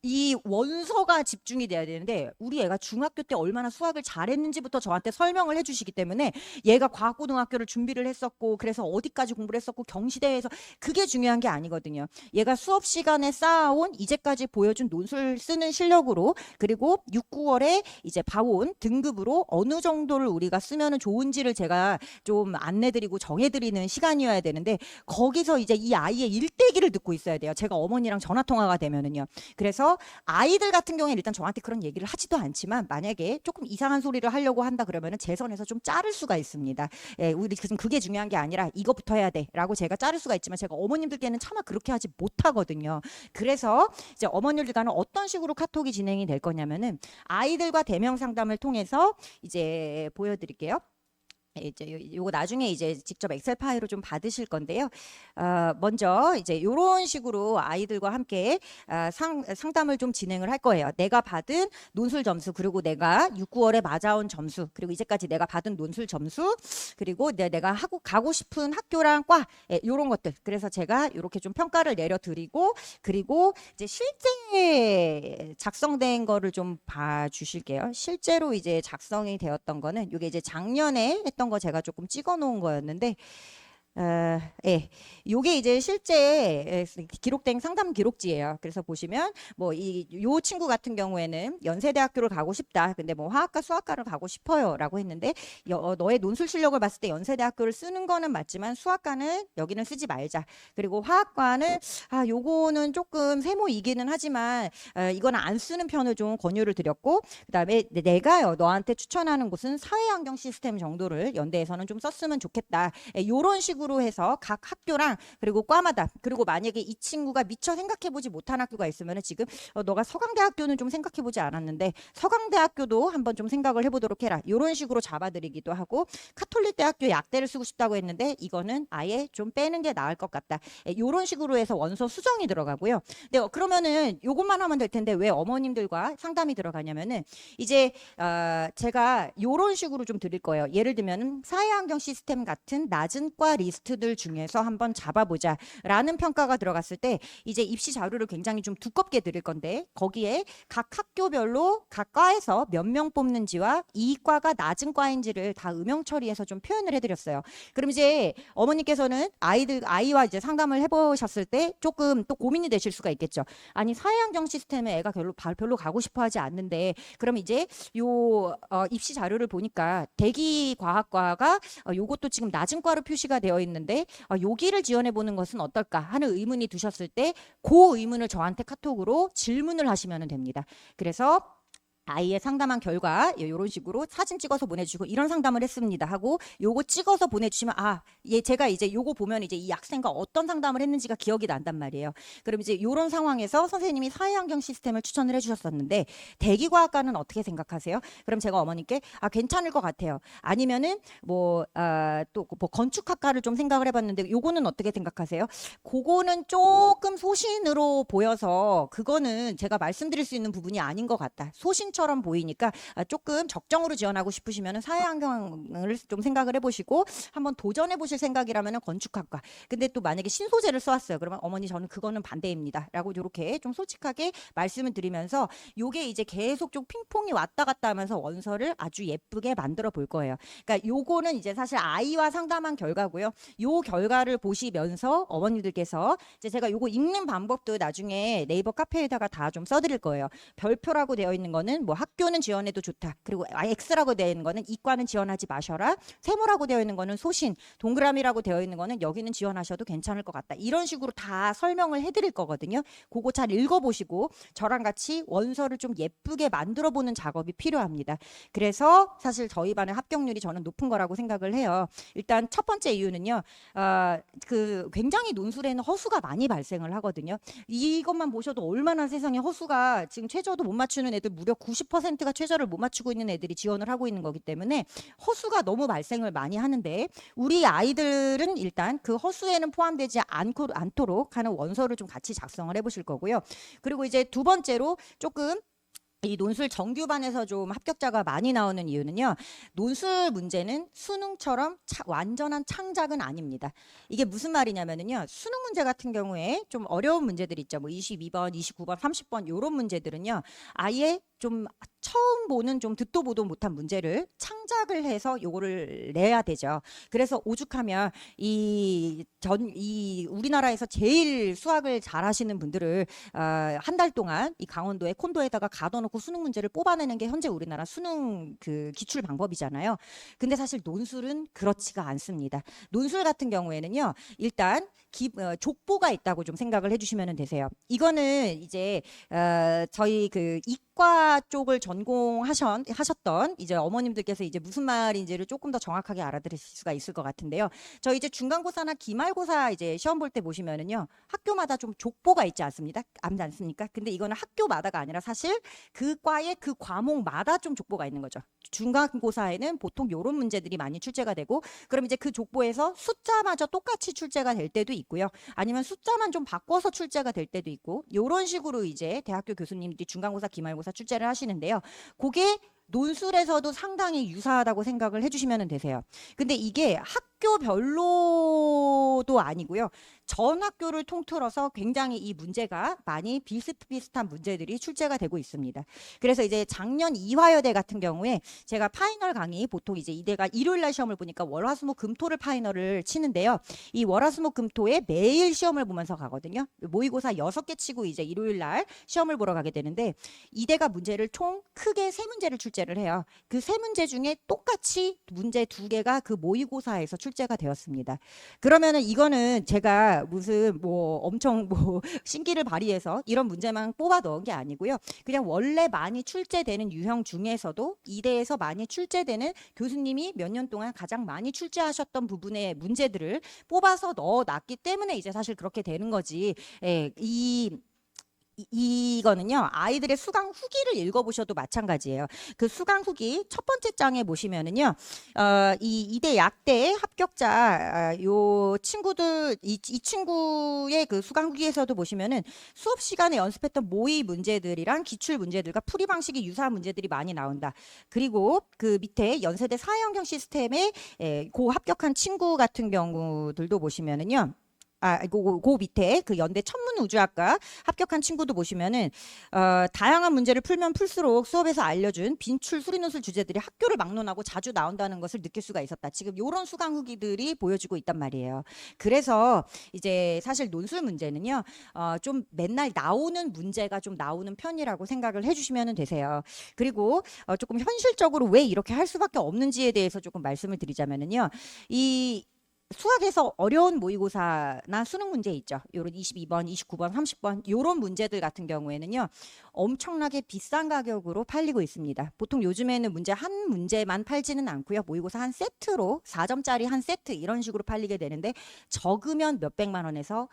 이 원서가 집중이 돼야 되는데, 우리 애가 중학교 때 얼마나 수학을 잘했는지부터 저한테 설명을 해주시기 때문에, 얘가 과학고등학교를 준비를 했었고 그래서 어디까지 공부를 했었고 경시대회에서, 그게 중요한 게 아니거든요. 얘가 수업 시간에 쌓아온 이제까지 보여준 논술 쓰는 실력으로, 그리고 6, 9월에 이제 봐온 등급으로 어느 정도를 우리가 쓰면은 좋은지를 제가 좀 안내드리고 정해드리는 시간이어야 되는데, 거기서 이제 이 아이의 일대기를 듣고 있어야 돼요. 제가 어머니랑 전화 통화가 되면은요. 그래서 아이들 같은 경우에 일단 저한테 그런 얘기를 하지도 않지만, 만약에 조금 이상한 소리를 하려고 한다 그러면은 제 선에서 좀 자를 수가 있습니다. 우리 지금 그게 중요한 게 아니라 이거부터 해야 돼라고 제가 자를 수가 있지만, 제가 어머님들께는 차마 그렇게 하지 못하거든요. 그래서 이제 어머님들과는 어떤 식으로 카톡이 진행이 될 거냐면은, 아이들과 대면 상담을 통해서 이제 보여드릴게요. 이제 요거 나중에 이제 직접 엑셀 파일로 좀 받으실 건데요. 먼저 이제 요런 식으로 아이들과 함께 상담을 좀 진행을 할 거예요. 내가 받은 논술 점수, 그리고 내가 6, 9월에 맞아온 점수, 그리고 이제까지 내가 받은 논술 점수, 그리고 내가 하고 가고 싶은 학교랑 과, 요런 것들. 그래서 제가 이렇게 좀 평가를 내려드리고, 그리고 이제 실제 작성된 거를 좀 봐주실게요. 실제로 이제 작성이 되었던 거는 요게 이제 작년에 했던 거 제가 조금 찍어 놓은 거였는데, 요게 이제 실제 기록된 상담 기록지예요. 그래서 보시면 뭐 요 친구 같은 경우에는 연세대학교를 가고 싶다. 근데 뭐 화학과 수학과를 가고 싶어요라고 했는데, 너의 논술 실력을 봤을 때 연세대학교를 쓰는 거는 맞지만 수학과는 여기는 쓰지 말자. 그리고 화학과는 요거는 조금 세모이기는 하지만 이거는 안 쓰는 편을 좀 권유를 드렸고, 그다음에 내가 너한테 추천하는 곳은 사회환경 시스템 정도를 연대에서는 좀 썼으면 좋겠다. 요런 식으로 해서 각 학교랑 그리고 과마다, 그리고 만약에 이 친구가 미처 생각해보지 못한 학교가 있으면 지금 너가 서강대학교는 좀 생각해보지 않았는데 서강대학교도 한번 좀 생각을 해보도록 해라. 이런 식으로 잡아드리기도 하고, 카톨릭대학교 약대를 쓰고 싶다고 했는데 이거는 아예 좀 빼는 게 나을 것 같다. 이런 식으로 해서 원서 수정이 들어가고요. 네, 그러면은 요것만 하면 될 텐데 왜 어머님들과 상담이 들어가냐면은, 이제 제가 요런 식으로 좀 드릴 거예요. 예를 들면 사회환경 시스템 같은 낮은 과 리스트들 중에서 한번 잡아보자 라는 평가가 들어갔을 때, 이제 입시 자료를 굉장히 좀 두껍게 드릴 건데, 거기에 각 학교별로 각 과에서 몇 명 뽑는지와 이 과가 낮은 과인지를 다 음영 처리해서 좀 표현을 해드렸어요. 그럼 이제 어머니께서는 아이와 이제 상담을 해보셨을 때 조금 또 고민이 되실 수가 있겠죠. 아니, 사회환경 시스템에 애가 별로 가고 싶어하지 않는데, 그럼 이제 요 입시 자료를 보니까 대기과학과가 요것도 지금 낮은 과로 표시가 되어 있는데 여기를 지원해 보는 것은 어떨까 하는 의문이 드셨을 때, 그 의문을 저한테 카톡으로 질문을 하시면 됩니다. 그래서 아이의 상담한 결과 이런 식으로 사진 찍어서 보내주시고, 이런 상담을 했습니다 하고 요거 찍어서 보내주시면, 제가 이제 요거 보면 이제 이 학생과 어떤 상담을 했는지가 기억이 난단 말이에요. 그럼 이제 이런 상황에서 선생님이 사회환경 시스템을 추천을 해주셨었는데 대기과학과는 어떻게 생각하세요? 그럼 제가 어머니께 괜찮을 것 같아요. 아니면은 또 뭐 건축학과를 좀 생각을 해봤는데 요거는 어떻게 생각하세요? 그거는 조금 소신으로 보여서 그거는 제가 말씀드릴 수 있는 부분이 아닌 것 같다. 소신처럼 보이니까 조금 적정으로 지원하고 싶으시면 사회환경을 좀 생각을 해보시고, 한번 도전해 보실 생각이라면 건축학과. 근데 또 만약에 신소재를 써왔어요. 그러면 어머니 저는 그거는 반대입니다 라고 이렇게 좀 솔직하게 말씀을 드리면서, 요게 이제 계속 좀 핑퐁이 왔다 갔다 하면서 원서를 아주 예쁘게 만들어 볼 거예요. 그러니까 요거는 이제 사실 아이와 상담한 결과고요. 요 결과를 보시면서 어머니들께서 이제 제가 요거 읽는 방법도 나중에 네이버 카페에다가 다 좀 써드릴 거예요. 별표라고 되어 있는 거는 문제는 뭐 학교는 지원해도 좋다. 그리고 X라고 되어 있는 거는 이과는 지원하지 마셔라. 세모라고 되어 있는 거는 소신, 동그라미라고 되어 있는 거는 여기는 지원하셔도 괜찮을 것 같다. 이런 식으로 다 설명을 해드릴 거거든요. 그거 잘 읽어보시고 저랑 같이 원서를 좀 예쁘게 만들어 보는 작업이 필요합니다. 그래서 사실 저희 반의 합격률이 저는 높은 거라고 생각을 해요. 일단 첫 번째 이유는요. 그 굉장히 논술에는 허수가 많이 발생을 하거든요. 이것만 보셔도 얼마나 세상에 허수가 지금 최저도 못 맞추는 애들 무려 90%가 최저를 못 맞추고 있는 애들이 지원을 하고 있는 거기 때문에 허수가 너무 발생을 많이 하는데 우리 아이들은 일단 그 허수에는 포함되지 않도록 하는 원서를 좀 같이 작성을 해보실 거고요. 그리고 이제 두 번째로 조금 이 논술 정규반에서 좀 합격자가 많이 나오는 이유는요. 논술 문제는 수능처럼 완전한 창작은 아닙니다. 이게 무슨 말이냐면요. 수능 문제 같은 경우에 좀 어려운 문제들 있죠. 뭐 22번, 29번, 30번 이런 문제들은요. 아예 좀 처음 보는 좀 듣도 보도 못한 문제를 창작을 해서 요거를 내야 되죠. 그래서 오죽하면 이 우리나라에서 제일 수학을 잘하시는 분들을 한 달 동안 이 강원도에 콘도에다가 가둬놓고 수능 문제를 뽑아내는 게 현재 우리나라 수능 그 기출 방법이잖아요. 근데 사실 논술은 그렇지가 않습니다. 논술 같은 경우에는요. 일단 족보가 있다고 좀 생각을 해주시면 되세요. 이거는 이제 저희 그 이과 쪽을 전공하셨던 이제 어머님들께서 이제 무슨 말인지를 조금 더 정확하게 알아들으실 수가 있을 것 같은데요. 저 이제 중간고사나 기말고사 이제 시험 볼 때 보시면은요. 학교마다 좀 족보가 있지 않습니까? 근데 이거는 학교마다가 아니라 사실 그 과의 그 과목마다 좀 족보가 있는 거죠. 중간고사에는 보통 이런 문제들이 많이 출제가 되고 그럼 이제 그 족보에서 숫자마저 똑같이 출제가 될 때도 있고요. 아니면 숫자만 좀 바꿔서 출제가 될 때도 있고 이런 식으로 이제 대학교 교수님들이 중간고사, 기말고사 출제를 하시는데요. 그게 논술에서도 상당히 유사하다고 생각을 해주시면 되세요. 근데 이게 학교별로도 아니고요. 전 학교를 통틀어서 굉장히 이 문제가 많이 비슷비슷한 문제들이 출제가 되고 있습니다. 그래서 이제 작년 이화여대 같은 경우에 제가 파이널 강의 보통 이제 이대가 일요일 날 시험을 보니까 월화수목금토를 파이널을 치는데요. 이 월화수목금토에 매일 시험을 보면서 가거든요. 모의고사 6개 치고 이제 일요일 날 시험을 보러 가게 되는데 이대가 문제를 총 크게 3문제를 출제를 해요. 그 3문제 중에 똑같이 문제 2개가 그 모의고사에서 출제가 되었습니다. 그러면은 이거는 제가 무슨 뭐 엄청 뭐 신기를 발휘해서 이런 문제만 뽑아 넣은 게 아니고요. 그냥 원래 많이 출제되는 유형 중에서도 이대에서 많이 출제되는 교수님이 몇 년 동안 가장 많이 출제하셨던 부분의 문제들을 뽑아서 넣어놨기 때문에 이제 사실 그렇게 되는 거지. 예, 이거는요 아이들의 수강 후기를 읽어보셔도 마찬가지예요. 그 수강 후기 첫 번째 장에 보시면은요 이 이대 약대 합격자 요 친구들 이 친구의 그 수강 후기에서도 보시면은 수업 시간에 연습했던 모의 문제들이랑 기출 문제들과 풀이 방식이 유사한 문제들이 많이 나온다. 그리고 그 밑에 연세대 사회환경 시스템에 고 합격한 친구 같은 경우들도 보시면은요. 그 밑에 그 연대 천문우주학과 합격한 친구도 보시면은 다양한 문제를 풀면 풀수록 수업에서 알려준 빈출 수리논술 주제들이 학교를 막론하고 자주 나온다는 것을 느낄 수가 있었다. 지금 이런 수강 후기들이 보여지고 있단 말이에요. 그래서 이제 사실 논술 문제는요 좀 맨날 나오는 문제가 좀 나오는 편이라고 생각을 해주시면 되세요. 그리고 조금 현실적으로 왜 이렇게 할 수밖에 없는지에 대해서 조금 말씀을 드리자면은요 이 수학에서 어려운 모의고사나 수능 문제 있죠. 요런 22번, 29번, 30번 요런 문제들 같은 경우에는요. 엄청나게 비싼 가격으로 팔리고 있습니다. 보통 요즘에는 문제 한 문제만 팔지는 않고요. 모의고사 한 세트로 4점짜리 한 세트 이런 식으로 팔리게 되는데 적으면 몇백만 원에서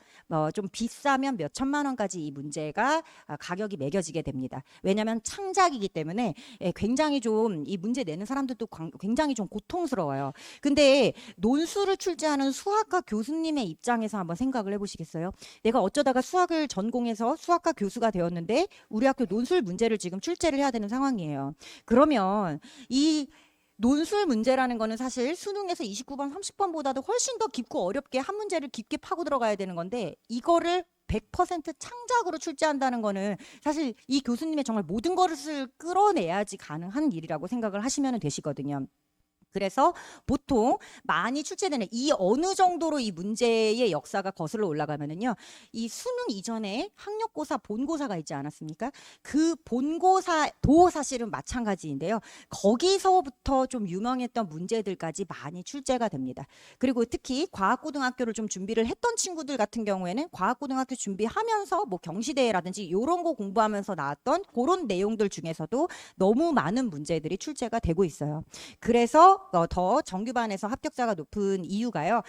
좀 비싸면 몇천만 원까지 이 문제가 가격이 매겨지게 됩니다. 왜냐하면 창작이기 때문에 굉장히 좀 이 문제 내는 사람들도 굉장히 좀 고통스러워요. 근데 논술을 출제하는 수학과 교수님의 입장에서 한번 생각을 해보시겠어요? 내가 어쩌다가 수학을 전공해서 수학과 교수가 되었는데 우리 학교 논술 문제를 지금 출제를 해야 되는 상황이에요. 그러면 이 논술 문제라는 거는 사실 수능에서 29번, 30번보다도 훨씬 더 깊고 어렵게 한 문제를 깊게 파고 들어가야 되는 건데 이거를 100% 창작으로 출제한다는 거는 사실 이 교수님의 정말 모든 것을 끌어내야지 가능한 일이라고 생각을 하시면 되시거든요. 그래서 보통 많이 출제되는 이 어느 정도로 이 문제의 역사가 거슬러 올라가면은요, 이 수능 이전에 학력고사, 본고사가 있지 않았습니까? 그 본고사도 사실은 마찬가지인데요. 거기서부터 좀 유명했던 문제들까지 많이 출제가 됩니다. 그리고 특히 과학고등학교를 좀 준비를 했던 친구들 같은 경우에는 과학고등학교 준비하면서 뭐 경시대회라든지 이런 거 공부하면서 나왔던 그런 내용들 중에서도 너무 많은 문제들이 출제가 되고 있어요. 그래서 더 정규반에서 합격자가 높은 이유가요.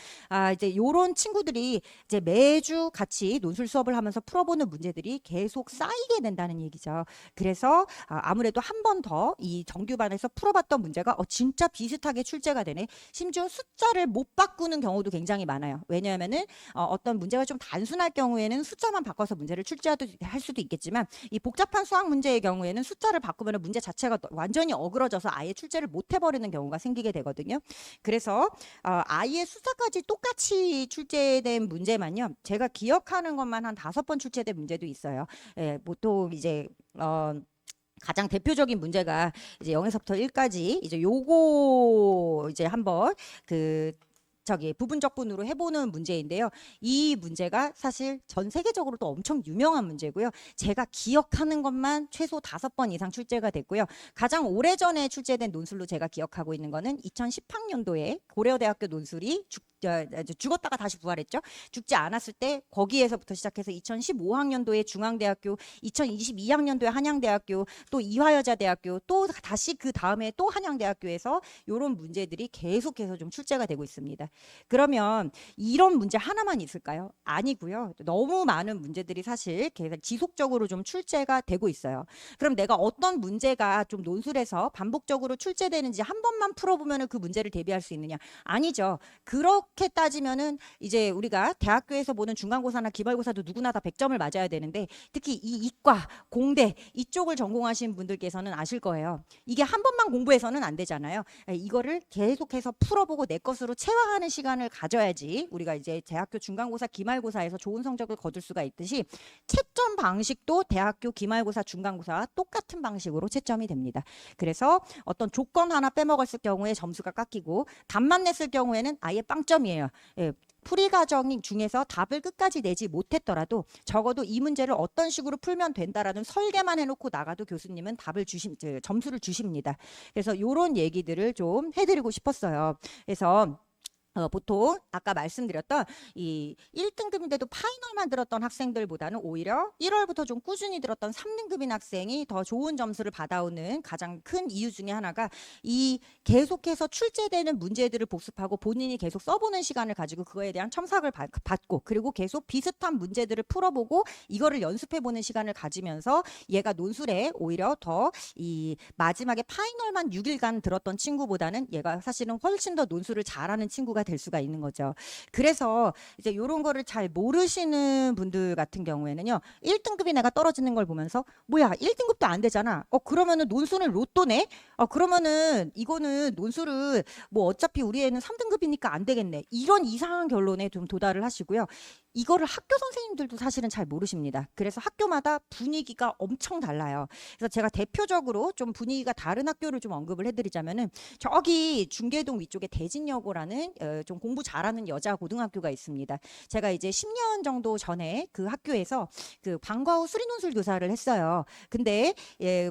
이제 요런 친구들이 이제 매주 같이 논술 수업을 하면서 풀어보는 문제들이 계속 쌓이게 된다는 얘기죠. 그래서 아무래도 한 번 더 이 정규반에서 풀어봤던 문제가 진짜 비슷하게 출제가 되네. 심지어 숫자를 못 바꾸는 경우도 굉장히 많아요. 왜냐하면은 어떤 문제가 좀 단순할 경우에는 숫자만 바꿔서 문제를 출제할 수도 있겠지만 이 복잡한 수학 문제의 경우에는 숫자를 바꾸면 문제 자체가 완전히 어그러져서 아예 출제를 못 해버리는 경우가 생기게 되거든요. 그래서 아예 숫자까지 똑같이 출제된 문제만요. 제가 기억하는 것만 한 5번 출제된 문제도 있어요. 예, 보통 이제 가장 대표적인 문제가 이제 0에서부터 1까지 이제 요거 이제 한번 부분적분으로 해보는 문제인데요. 이 문제가 사실 전 세계적으로 또 엄청 유명한 문제고요. 제가 기억하는 것만 최소 5번 이상 출제가 됐고요. 가장 오래전에 출제된 논술로 제가 기억하고 있는 거는 2010학년도에 고려대학교 논술이 죽었다가 다시 부활했죠. 죽지 않았을 때 거기에서부터 시작해서 2015학년도에 중앙대학교, 2022학년도에 한양대학교, 또 이화여자대학교, 또 다시 그 다음에 또 한양대학교에서 이런 문제들이 계속해서 좀 출제가 되고 있습니다. 그러면 이런 문제 하나만 있을까요? 아니고요. 너무 많은 문제들이 사실 계속 지속적으로 좀 출제가 되고 있어요. 그럼 내가 어떤 문제가 좀 논술에서 반복적으로 출제되는지 한 번만 풀어보면 그 문제를 대비할 수 있느냐? 아니죠. 그렇게 따지면은 이제 우리가 대학교에서 보는 중간고사나 기말고사도 누구나 다 100점을 맞아야 되는데 특히 이 이과, 공대 이쪽을 전공하신 분들께서는 아실 거예요. 이게 한 번만 공부해서는 안 되잖아요. 이거를 계속해서 풀어보고 내 것으로 체화하는 시간을 가져야지 우리가 이제 대학교 중간고사, 기말고사에서 좋은 성적을 거둘 수가 있듯이 채점 방식도 대학교 기말고사, 중간고사와 똑같은 방식으로 채점이 됩니다. 그래서 어떤 조건 하나 빼먹었을 경우에 점수가 깎이고 답만 냈을 경우에는 아예 빵점이에요. 예, 풀이 과정 중에서 답을 끝까지 내지 못했더라도 적어도 이 문제를 어떤 식으로 풀면 된다라는 설계만 해놓고 나가도 교수님은 점수를 주십니다. 그래서 이런 얘기들을 좀 해드리고 싶었어요. 그래서 보통 아까 말씀드렸던 이 1등급인데도 파이널만 들었던 학생들보다는 오히려 1월부터 좀 꾸준히 들었던 3등급인 학생이 더 좋은 점수를 받아오는 가장 큰 이유 중에 하나가 이 계속해서 출제되는 문제들을 복습하고 본인이 계속 써보는 시간을 가지고 그거에 대한 첨삭을 받고 그리고 계속 비슷한 문제들을 풀어보고 이거를 연습해보는 시간을 가지면서 얘가 논술에 오히려 더 이 마지막에 파이널만 6일간 들었던 친구보다는 얘가 사실은 훨씬 더 논술을 잘하는 친구가 될 수가 있는 거죠. 그래서 이제 이런 거를 잘 모르시는 분들 같은 경우에는요. 1등급이 내가 떨어지는 걸 보면서 뭐야 1등급도 안 되잖아. 그러면은 논술은 로또네. 그러면은 이거는 논술을 뭐 어차피 우리 애는 3등급이니까 안 되겠네. 이런 이상한 결론에 좀 도달을 하시고요. 이거를 학교 선생님들도 사실은 잘 모르십니다. 그래서 학교마다 분위기가 엄청 달라요. 그래서 제가 대표적으로 좀 분위기가 다른 학교를 좀 언급을 해드리자면은 저기 중계동 위쪽에 대진여고라는 좀 공부 잘하는 여자 고등학교가 있습니다. 제가 이제 10년 정도 전에 그 학교에서 그 방과 후 수리논술 교사를 했어요. 근데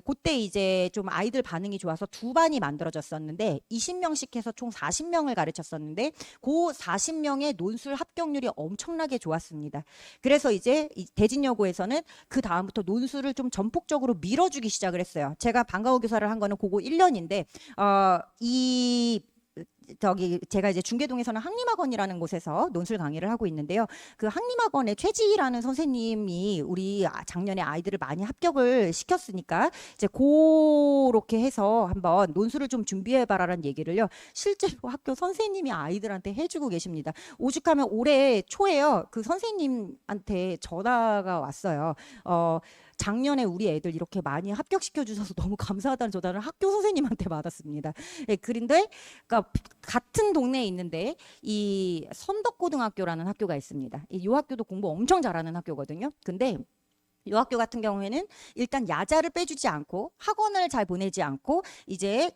그때 이제 좀 아이들 반응이 좋아서 2반이 만들어졌었는데 20명씩 해서 총 40명을 가르쳤었는데 그 40명의 논술 합격률이 엄청나게 좋았습니다. 그래서 이제 대진여고에서는 그 다음부터 논술을 좀 전폭적으로 밀어주기 시작을 했어요. 제가 방과 후 교사를 한 거는 그거 1년인데 제가 이제 중계동에서는 학림학원이라는 곳에서 논술 강의를 하고 있는데요. 그 학림학원의 최지희라는 선생님이 우리 작년에 아이들을 많이 합격을 시켰으니까 이제 그렇게 해서 한번 논술을 좀 준비해봐라라는 얘기를요. 실제로 학교 선생님이 아이들한테 해주고 계십니다. 오죽하면 올해 초에요. 그 선생님한테 전화가 왔어요. 작년에 우리 애들 이렇게 많이 합격시켜 주셔서 너무 감사하다는 전화를 학교 선생님한테 받았습니다. 그런데 그러니까 같은 동네에 있는데 이 선덕고등학교라는 학교가 있습니다. 이 학교도 공부 엄청 잘하는 학교거든요. 근데 이 학교 같은 경우에는 일단 야자를 빼주지 않고 학원을 잘 보내지 않고 이제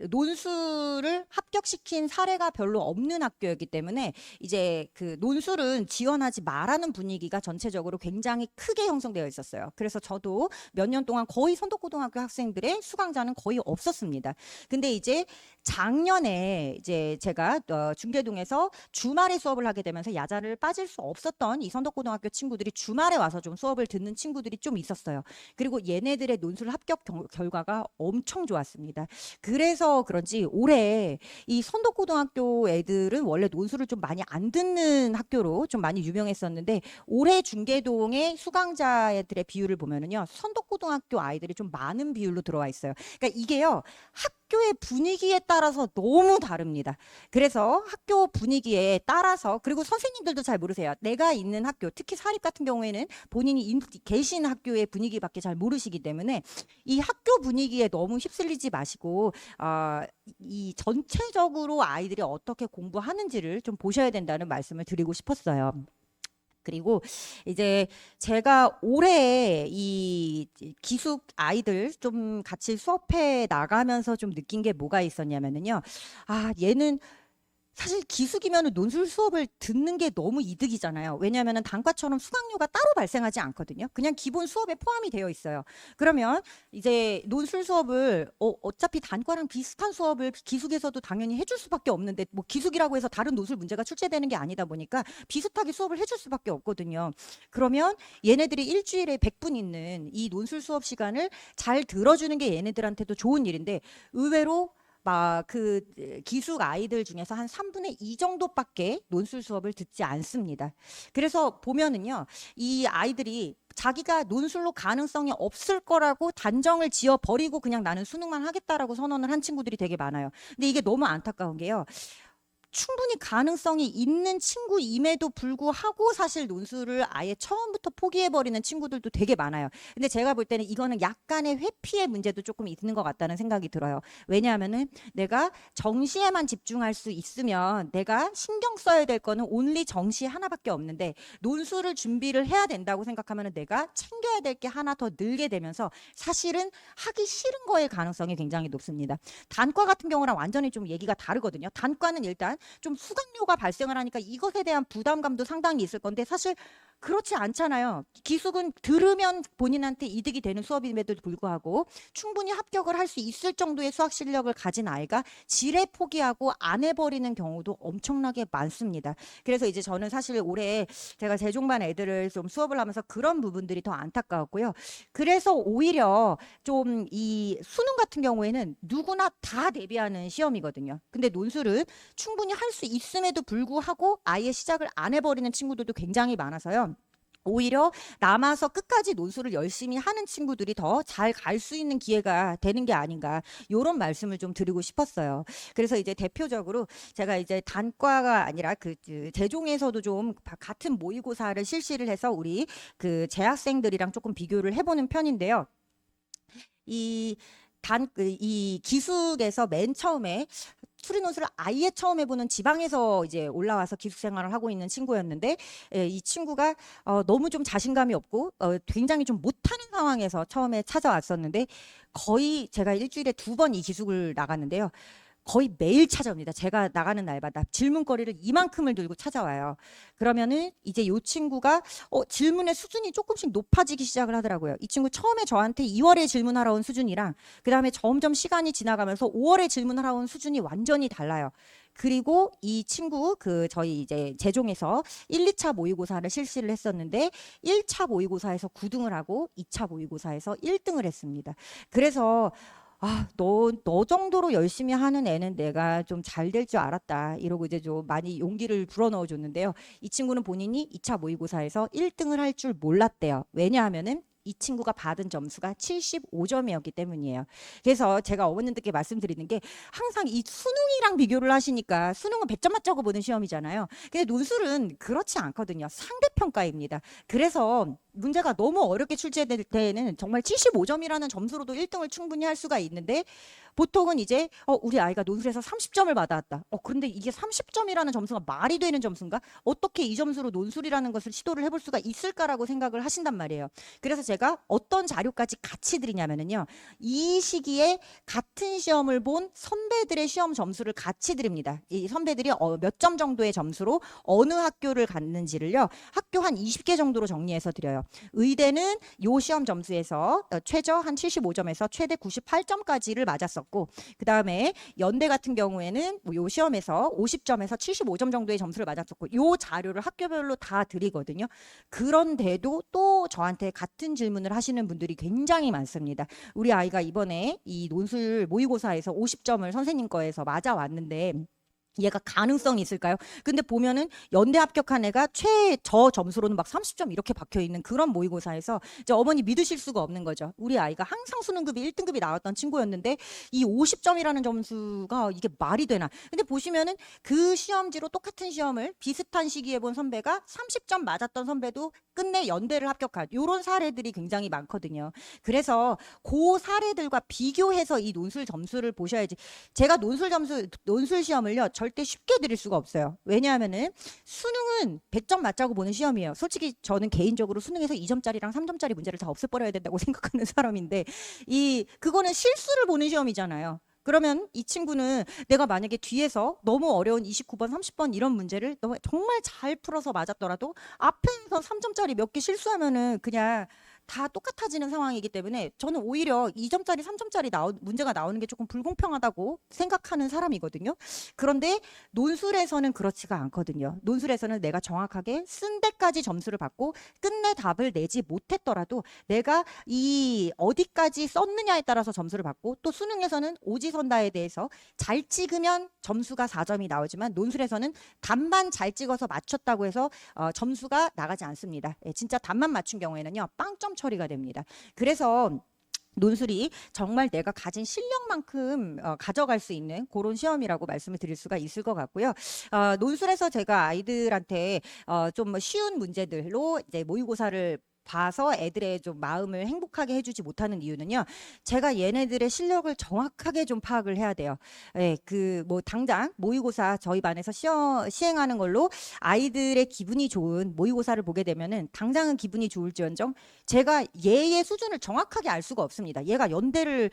논술을 합격시킨 사례가 별로 없는 학교였기 때문에 이제 그 논술은 지원하지 말라는 분위기가 전체적으로 굉장히 크게 형성되어 있었어요. 그래서 저도 몇 년 동안 거의 선덕고등학교 학생들의 수강자는 거의 없었습니다. 근데 이제 작년에 이제 제가 중계동에서 주말에 수업을 하게 되면서 야자를 빠질 수 없었던 이 선덕고등학교 친구들이 주말에 와서 좀 수업을 듣는 친구들이 좀 있었어요. 그리고 얘네들의 논술 합격 결과가 엄청 좋았습니다. 그래서 그런지 올해 이 선덕고등학교 애들은 원래 논술을 좀 많이 안 듣는 학교로 좀 많이 유명했었는데 올해 중계동의 수강자들의 비율을 보면은요, 선덕고등학교 아이들이 좀 많은 비율로 들어와 있어요. 그러니까 이게요, 학교의 분위기에 따라서 너무 다릅니다. 그래서 학교 분위기에 따라서, 그리고 선생님들도 잘 모르세요. 내가 있는 학교, 특히 사립 같은 경우에는 본인이 계신 학교의 분위기밖에 잘 모르시기 때문에 이 학교 분위기에 너무 휩쓸리지 마시고 이 전체적으로 아이들이 어떻게 공부하는지를 좀 보셔야 된다는 말씀을 드리고 싶었어요. 그리고 이제 제가 올해 이 기숙 아이들 좀 같이 수업해 나가면서 좀 느낀 게 뭐가 있었냐면은요. 얘는 사실 기숙이면은 논술 수업을 듣는 게 너무 이득이잖아요. 왜냐하면은 단과처럼 수강료가 따로 발생하지 않거든요. 그냥 기본 수업에 포함이 되어 있어요. 그러면 이제 논술 수업을 어차피 단과랑 비슷한 수업을 기숙에서도 당연히 해줄 수밖에 없는데, 뭐 기숙이라고 해서 다른 논술 문제가 출제되는 게 아니다 보니까 비슷하게 수업을 해줄 수밖에 없거든요. 그러면 얘네들이 일주일에 100분 있는 이 논술 수업 시간을 잘 들어주는 게 얘네들한테도 좋은 일인데, 의외로 막 기숙 아이들 중에서 한 3분의 2 정도밖에 논술 수업을 듣지 않습니다. 그래서 보면은요, 이 아이들이 자기가 논술로 가능성이 없을 거라고 단정을 지어 버리고 그냥 나는 수능만 하겠다라고 선언을 한 친구들이 되게 많아요. 근데 이게 너무 안타까운 게요, 충분히 가능성이 있는 친구임에도 불구하고 사실 논술을 아예 처음부터 포기해버리는 친구들도 되게 많아요. 근데 제가 볼 때는 이거는 약간의 회피의 문제도 조금 있는 것 같다는 생각이 들어요. 왜냐하면은 내가 정시에만 집중할 수 있으면 내가 신경 써야 될 거는 온리 정시 하나밖에 없는데, 논술을 준비를 해야 된다고 생각하면은 내가 챙겨야 될 게 하나 더 늘게 되면서 사실은 하기 싫은 거의 가능성이 굉장히 높습니다. 단과 같은 경우랑 완전히 좀 얘기가 다르거든요. 단과는 일단 좀 수강료가 발생을 하니까 이것에 대한 부담감도 상당히 있을 건데, 사실 그렇지 않잖아요. 기숙은 들으면 본인한테 이득이 되는 수업임에도 불구하고 충분히 합격을 할 수 있을 정도의 수학 실력을 가진 아이가 지레 포기하고 안 해버리는 경우도 엄청나게 많습니다. 그래서 이제 저는 사실 올해 제가 재종반 애들을 좀 수업을 하면서 그런 부분들이 더 안타까웠고요. 그래서 오히려 좀 이 수능 같은 경우에는 누구나 다 대비하는 시험이거든요. 근데 논술은 충분히 할 수 있음에도 불구하고 아예 시작을 안 해버리는 친구들도 굉장히 많아서요. 오히려 남아서 끝까지 논술을 열심히 하는 친구들이 더 잘 갈 수 있는 기회가 되는 게 아닌가, 이런 말씀을 좀 드리고 싶었어요. 그래서 이제 대표적으로 제가 이제 단과가 아니라 재종에서도 좀 같은 모의고사를 실시를 해서 우리 재학생들이랑 조금 비교를 해보는 편인데요. 이 기숙에서 맨 처음에 추리논술을 아예 처음 해보는 지방에서 이제 올라와서 기숙 생활을 하고 있는 친구였는데, 이 친구가 너무 좀 자신감이 없고 굉장히 좀 못하는 상황에서 처음에 찾아왔었는데, 거의 제가 일주일에 2번 이 기숙을 나갔는데요, 거의 매일 찾아옵니다. 제가 나가는 날마다 질문거리를 이만큼을 들고 찾아와요. 그러면은 이제 이 친구가 질문의 수준이 조금씩 높아지기 시작을 하더라고요. 이 친구 처음에 저한테 2월에 질문하러 온 수준이랑 그다음에 점점 시간이 지나가면서 5월에 질문하러 온 수준이 완전히 달라요. 그리고 이 친구 저희 이제 재종에서 1, 2차 모의고사를 실시를 했었는데 1차 모의고사에서 9등을 하고 2차 모의고사에서 1등을 했습니다. 그래서 너 정도로 열심히 하는 애는 내가 좀 잘 될 줄 알았다, 이러고 이제 좀 많이 용기를 불어넣어 줬는데요. 이 친구는 본인이 2차 모의고사에서 1등을 할 줄 몰랐대요. 왜냐하면은 이 친구가 받은 점수가 75점이었기 때문이에요. 그래서 제가 어머님들께 말씀드리는 게, 항상 이 수능이랑 비교를 하시니까 수능은 100점 맞자고 보는 시험이잖아요. 근데 논술은 그렇지 않거든요. 상대평가입니다. 그래서 문제가 너무 어렵게 출제될 때에는 정말 75점이라는 점수로도 1등을 충분히 할 수가 있는데 보통은 이제 우리 아이가 논술에서 30점을 받아왔다. 그런데 이게 30점이라는 점수가 말이 되는 점수인가? 어떻게 이 점수로 논술이라는 것을 시도를 해볼 수가 있을까라고 생각을 하신단 말이에요. 그래서 제가 어떤 자료까지 같이 드리냐면은요. 이 시기에 같은 시험을 본 선배들의 시험 점수를 같이 드립니다. 이 선배들이 몇 점 정도의 점수로 어느 학교를 갔는지를요. 학교 한 20개 정도로 정리해서 드려요. 의대는 요 시험 점수에서 최저 한 75점에서 최대 98점까지를 맞았었고 그 다음에 연대 같은 경우에는 요 시험에서 50점에서 75점 정도의 점수를 맞았었고 요 자료를 학교별로 다 드리거든요. 그런데도 또 저한테 같은 질문을 하시는 분들이 굉장히 많습니다. 우리 아이가 이번에 이 논술 모의고사에서 50점을 선생님 거에서 맞아왔는데 얘가 가능성이 있을까요? 근데 보면은 연대 합격한 애가 최저 점수로는 막 30점 이렇게 박혀 있는 그런 모의고사에서 이제 어머니 믿으실 수가 없는 거죠. 우리 아이가 항상 수능급이 1등급이 나왔던 친구였는데 이 50점이라는 점수가 이게 말이 되나? 근데 보시면은 그 시험지로 똑같은 시험을 비슷한 시기에 본 선배가 30점 맞았던 선배도 끝내 연대를 합격한 이런 사례들이 굉장히 많거든요. 그래서 그 사례들과 비교해서 이 논술 점수를 보셔야지. 제가 논술 시험을요. 절대 쉽게 드릴 수가 없어요. 왜냐하면은 수능은 100점 맞자고 보는 시험이에요. 솔직히 저는 개인적으로 수능에서 2점짜리랑 3점짜리 문제를 다 없애버려야 된다고 생각하는 사람인데 그거는 실수를 보는 시험이잖아요. 그러면 이 친구는 내가 만약에 뒤에서 너무 어려운 29번, 30번 이런 문제를 정말 잘 풀어서 맞았더라도 앞에서 3점짜리 몇 개 실수하면은 그냥 다 똑같아지는 상황이기 때문에 저는 오히려 2점짜리, 3점짜리 문제가 나오는 게 조금 불공평하다고 생각하는 사람이거든요. 그런데 논술에서는 그렇지가 않거든요. 논술에서는 내가 정확하게 쓴 데까지 점수를 받고 끝내 답을 내지 못했더라도 내가 이 어디까지 썼느냐에 따라서 점수를 받고 또 수능에서는 오지선다에 대해서 잘 찍으면 점수가 4점이 나오지만 논술에서는 답만 잘 찍어서 맞췄다고 해서 점수가 나가지 않습니다. 진짜 답만 맞춘 경우에는요. 빵점 처리가 됩니다. 그래서 논술이 정말 내가 가진 실력만큼 가져갈 수 있는 그런 시험이라고 말씀을 드릴 수가 있을 것 같고요. 논술에서 제가 아이들한테 좀 쉬운 문제들로 이제 모의고사를 봐서 애들의 좀 마음을 행복하게 해주지 못하는 이유는요. 제가 얘네들의 실력을 정확하게 좀 파악을 해야 돼요. 예, 당장 모의고사 저희 반에서 시행하는 걸로 아이들의 기분이 좋은 모의고사를 보게 되면은 당장은 기분이 좋을지언정 제가 얘의 수준을 정확하게 알 수가 없습니다. 얘가 연대를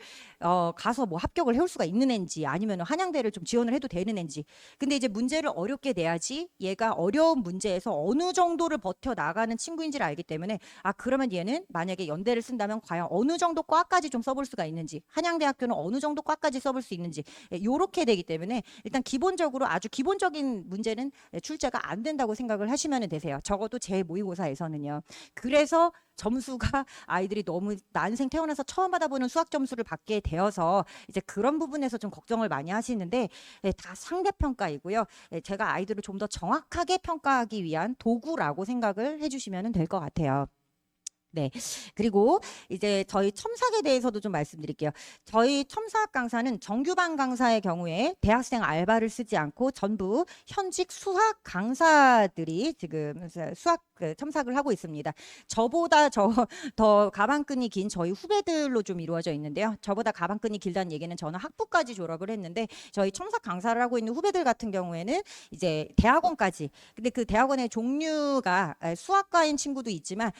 가서 뭐 합격을 해올 수가 있는 앤지 아니면 한양대를 좀 지원을 해도 되는 앤지. 근데 이제 문제를 어렵게 내야지 얘가 어려운 문제에서 어느 정도를 버텨 나가는 친구인지를 알기 때문에 그러면 얘는 만약에 연대를 쓴다면 과연 어느 정도 과까지 좀 써볼 수가 있는지 한양대학교는 어느 정도 과까지 써볼 수 있는지 요렇게 되기 때문에 일단 기본적으로 아주 기본적인 문제는 출제가 안 된다고 생각을 하시면 되세요. 적어도 제 모의고사에서는요. 그래서 점수가 아이들이 너무 난생 태어나서 처음 받아보는 수학 점수를 받게 되어서 이제 그런 부분에서 좀 걱정을 많이 하시는데 다 상대평가이고요. 제가 아이들을 좀 더 정확하게 평가하기 위한 도구라고 생각을 해주시면 될 것 같아요. 네. 그리고 이제 저희 첨삭에 대해서도 좀 말씀드릴게요. 저희 첨삭 강사는 정규반 강사의 경우에 대학생 알바를 쓰지 않고 전부 현직 수학 강사들이 지금 수학 첨삭을 하고 있습니다. 저보다 더 가방끈이 긴 저희 후배들로 좀 이루어져 있는데요. 저보다 가방끈이 길다는 얘기는 저는 학부까지 졸업을 했는데 저희 첨삭 강사를 하고 있는 후배들 같은 경우에는 이제 대학원까지. 근데 그 대학원의 종류가 수학과인 친구도 있지만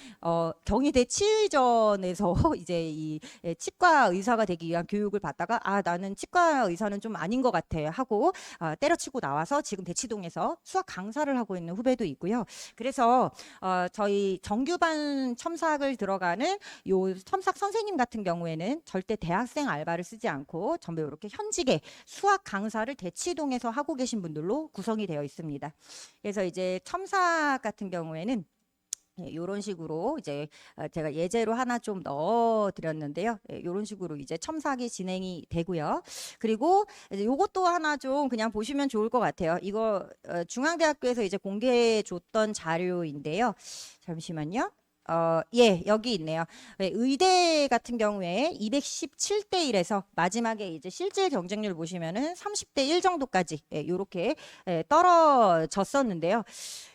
경희대 치의전에서 이제 이 치과 의사가 되기 위한 교육을 받다가 나는 치과 의사는 좀 아닌 것 같아 하고 때려치고 나와서 지금 대치동에서 수학 강사를 하고 있는 후배도 있고요. 그래서 저희 정규반 첨삭을 들어가는 요 첨삭 선생님 같은 경우에는 절대 대학생 알바를 쓰지 않고 전부 이렇게 현직의 수학 강사를 대치동에서 하고 계신 분들로 구성이 되어 있습니다. 그래서 이제 첨삭 같은 경우에는 이런 식으로 이제 제가 예제로 하나 좀 넣어 드렸는데요. 이런 식으로 이제 첨삭이 진행이 되고요. 그리고 이제 요것도 하나 좀 그냥 보시면 좋을 것 같아요. 이거 중앙대학교에서 이제 공개해 줬던 자료인데요. 잠시만요. 예, 여기 있네요. 의대 같은 경우에 217대 1에서 마지막에 이제 실질 경쟁률 보시면은 30대 1 정도까지 이렇게 떨어졌었는데요.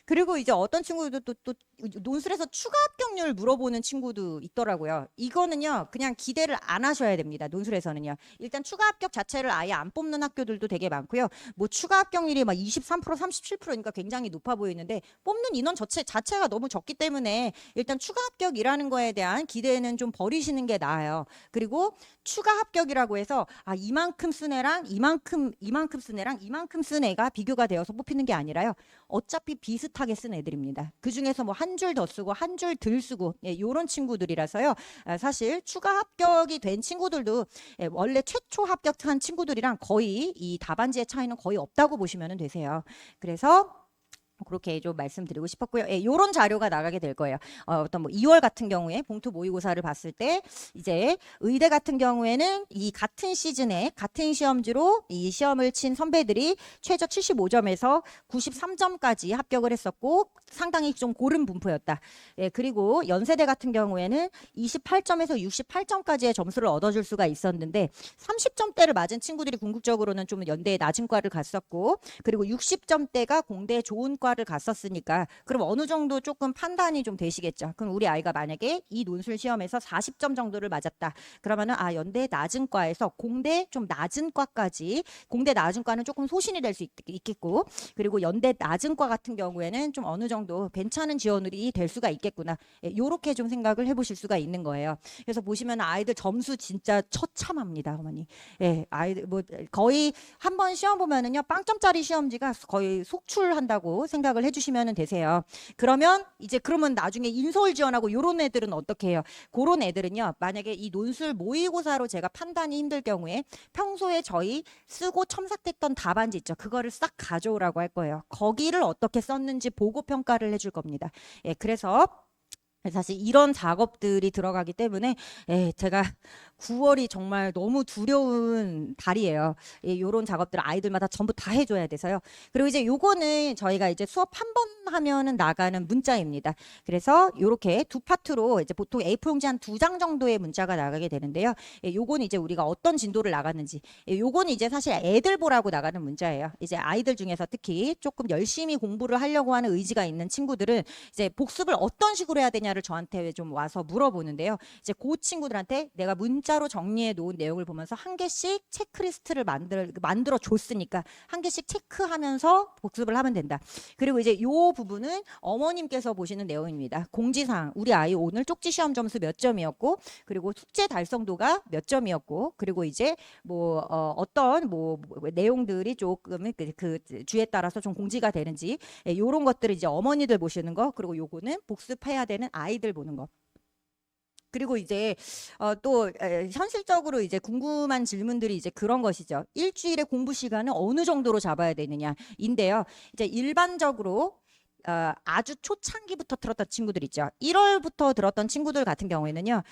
그리고 이제 어떤 친구들도 또 논술에서 추가 합격률 물어보는 친구도 있더라고요. 이거는요, 그냥 기대를 안 하셔야 됩니다. 논술에서는요. 일단 추가 합격 자체를 아예 안 뽑는 학교들도 되게 많고요. 뭐 추가 합격률이 막 23%, 37%니까 굉장히 높아 보이는데 뽑는 인원 자체가 너무 적기 때문에 일단 추가 합격이라는 거에 대한 기대는 좀 버리시는 게 나아요. 그리고 추가 합격이라고 해서 이만큼 쓴 애랑 이만큼 쓴 애랑 이만큼 쓴 애가 비교가 되어서 뽑히는 게 아니라요. 어차피 비슷하게 쓴 애들입니다. 그 중에서 뭐 한 줄 더 쓰고 한 줄 덜 쓰고 요런 친구들이라서요. 사실 추가 합격이 된 친구들도 원래 최초 합격한 친구들이랑 거의 이 답안지의 차이는 거의 없다고 보시면 되세요. 그래서 그렇게 좀 말씀드리고 싶었고요. 요런 자료가 나가게 될 거예요. 어떤 뭐 2월 같은 경우에 봉투 모의고사를 봤을 때 이제 의대 같은 경우에는 이 같은 시즌에 같은 시험지로 이 시험을 친 선배들이 최저 75점에서 93점까지 합격을 했었고 상당히 좀 고른 분포였다. 그리고 연세대 같은 경우에는 28점에서 68점까지의 점수를 얻어줄 수가 있었는데 30점대를 맞은 친구들이 궁극적으로는 좀 연대에 낮은 과를 갔었고 그리고 60점대가 공대에 좋은 과를 갔었으니까 그럼 어느 정도 조금 판단이 좀 되시겠죠. 그럼 우리 아이가 만약에 이 논술 시험에서 40점 정도를 맞았다. 그러면은 연대 낮은 과에서 공대 좀 낮은 과까지 공대 낮은 과는 조금 소신이 될 수 있겠고 그리고 연대 낮은 과 같은 경우에는 좀 어느 정도 괜찮은 지원이 될 수가 있겠구나. 요렇게 좀 생각을 해보실 수가 있는 거예요. 그래서 보시면 아이들 점수 진짜 처참합니다, 어머니. 아이들 뭐 거의 한 번 시험 보면은요 빵점짜리 시험지가 거의 속출한다고 생각을 해주시면 되세요. 그러면 나중에 인서울 지원하고 요런 애들은 어떻게 해요? 그런 애들은요 만약에 이 논술 모의고사로 제가 판단이 힘들 경우에 평소에 저희 쓰고 첨삭됐던 답안지 있죠. 그거를 싹 가져오라고 할 거예요. 거기를 어떻게 썼는지 보고 평가를 해줄 겁니다. 그래서 사실 이런 작업들이 들어가기 때문에 제가 9월이 정말 너무 두려운 달이에요. 요런 작업들 아이들마다 전부 다 해줘야 돼서요. 그리고 이제 요거는 저희가 이제 수업 한 번 하면은 나가는 문자입니다. 그래서 요렇게 두 파트로 이제 보통 A4 용지 한 2장 정도의 문자가 나가게 되는데요. 요거는 이제 우리가 어떤 진도를 나갔는지 요거는 이제 사실 애들 보라고 나가는 문자예요. 이제 아이들 중에서 특히 조금 열심히 공부를 하려고 하는 의지가 있는 친구들은 이제 복습을 어떤 식으로 해야 되냐를 저한테 좀 와서 물어보는데요. 이제 그 친구들한테 내가 문자로 정리해 놓은 내용을 보면서 한 개씩 체크리스트를 만들어 줬으니까 한 개씩 체크하면서 복습을 하면 된다. 그리고 이제 요 부분은 어머님께서 보시는 내용입니다. 공지사항 우리 아이 오늘 쪽지 시험 점수 몇 점이었고 그리고 숙제 달성도가 몇 점이었고 그리고 이제 뭐 어떤 뭐 내용들이 조금 그 주에 따라서 좀 공지가 되는지 요런 것들을 이제 어머니들 보시는 거 그리고 요거는 복습해야 되는 아이들 보는 거. 그리고 이제 또 현실적으로 이제 궁금한 질문들이 이제 그런 것이죠. 일주일에 공부 시간은 어느 정도로 잡아야 되느냐인데요. 이제 일반적으로 아주 초창기부터 들었던 친구들 있죠. 1월부터 들었던 친구들 같은 경우에는요.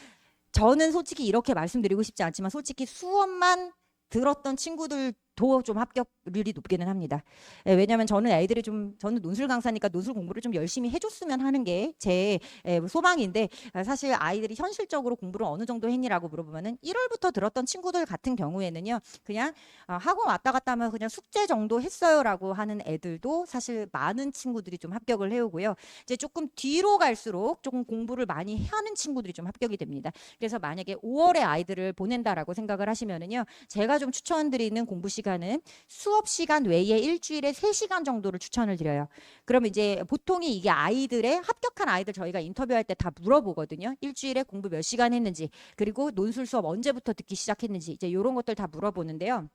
저는 솔직히 이렇게 말씀드리고 싶지 않지만 솔직히 수업만 들었던 친구들도 좀 합격률이 높기는 합니다. 왜냐하면 저는 논술 강사니까 논술 공부를 좀 열심히 해줬으면 하는 게 제 소망인데 사실 아이들이 현실적으로 공부를 어느 정도 했니라고 물어보면은 1월부터 들었던 친구들 같은 경우에는요 그냥 학원 왔다 갔다 하면 그냥 숙제 정도 했어요라고 하는 애들도 사실 많은 친구들이 좀 합격을 해오고요. 이제 조금 뒤로 갈수록 조금 공부를 많이 하는 친구들이 좀 합격이 됩니다. 그래서 만약에 5월에 아이들을 보낸다라고 생각을 하시면은요 제가 좀 추천드리는 공부 시간은 수업 시간 외에 일주일에 3시간 정도를 추천을 드려요. 그러면 이제 보통이 이게 합격한 아이들 저희가 인터뷰할 때 다 물어보거든요. 일주일에 공부 몇 시간 했는지 그리고 논술 수업 언제부터 듣기 시작했는지 이제 이런 것들 다 물어보는데요.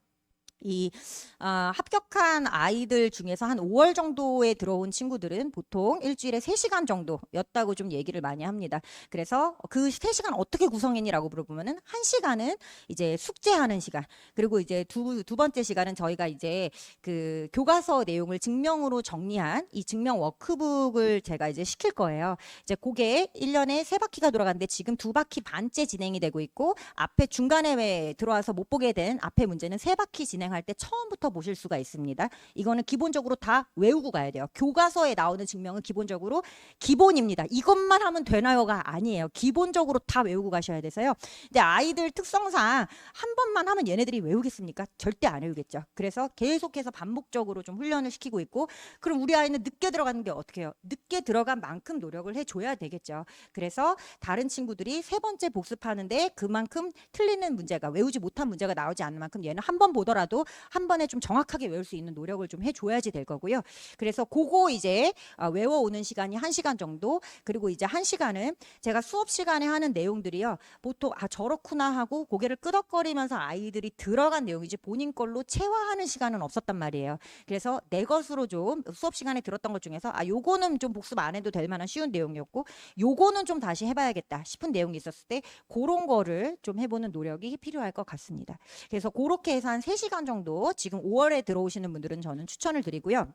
합격한 아이들 중에서 한 5월 정도에 들어온 친구들은 보통 일주일에 3시간 정도였다고 좀 얘기를 많이 합니다. 그래서 그 3시간 어떻게 구성했니라고 물어보면은 1시간은 이제 숙제하는 시간 그리고 이제 두 번째 시간은 저희가 이제 그 교과서 내용을 증명으로 정리한 이 증명 워크북을 제가 이제 시킬 거예요. 이제 그게 1년에 3바퀴가 돌아가는데 지금 2바퀴 반째 진행이 되고 있고 앞에 중간에 들어와서 못 보게 된 앞에 문제는 3바퀴 진행 진행할 때 처음부터 보실 수가 있습니다. 이거는 기본적으로 다 외우고 가야 돼요. 교과서에 나오는 증명은 기본적으로 기본입니다. 이것만 하면 되나요가 아니에요. 기본적으로 다 외우고 가셔야 돼서요. 근데 아이들 특성상 한 번만 하면 얘네들이 외우겠습니까? 절대 안 외우겠죠. 그래서 계속해서 반복적으로 좀 훈련을 시키고 있고, 그럼 우리 아이는 늦게 들어가는 게 어떻게 해요? 늦게 들어간 만큼 노력을 해줘야 되겠죠. 그래서 다른 친구들이 세 번째 복습하는데 그만큼 틀리는 문제가, 외우지 못한 문제가 나오지 않는 만큼 얘는 한 번 보더라도 한 번에 좀 정확하게 외울 수 있는 노력을 좀 해줘야지 될 거고요. 그래서 그거 이제 외워오는 시간이 1시간 정도, 그리고 이제 1시간은 제가 수업 시간에 하는 내용들이요, 보통 저렇구나 하고 고개를 끄덕거리면서 아이들이 들어간 내용이지 본인 걸로 체화하는 시간은 없었단 말이에요. 그래서 내 것으로 좀 수업 시간에 들었던 것 중에서 요거는 좀 복습 안 해도 될 만한 쉬운 내용이었고, 요거는 좀 다시 해봐야겠다 싶은 내용이 있었을 때 그런 거를 좀 해보는 노력이 필요할 것 같습니다. 그래서 그렇게 해서 한 3시간 정도, 지금 5월에 들어오시는 분들은 저는 추천을 드리고요.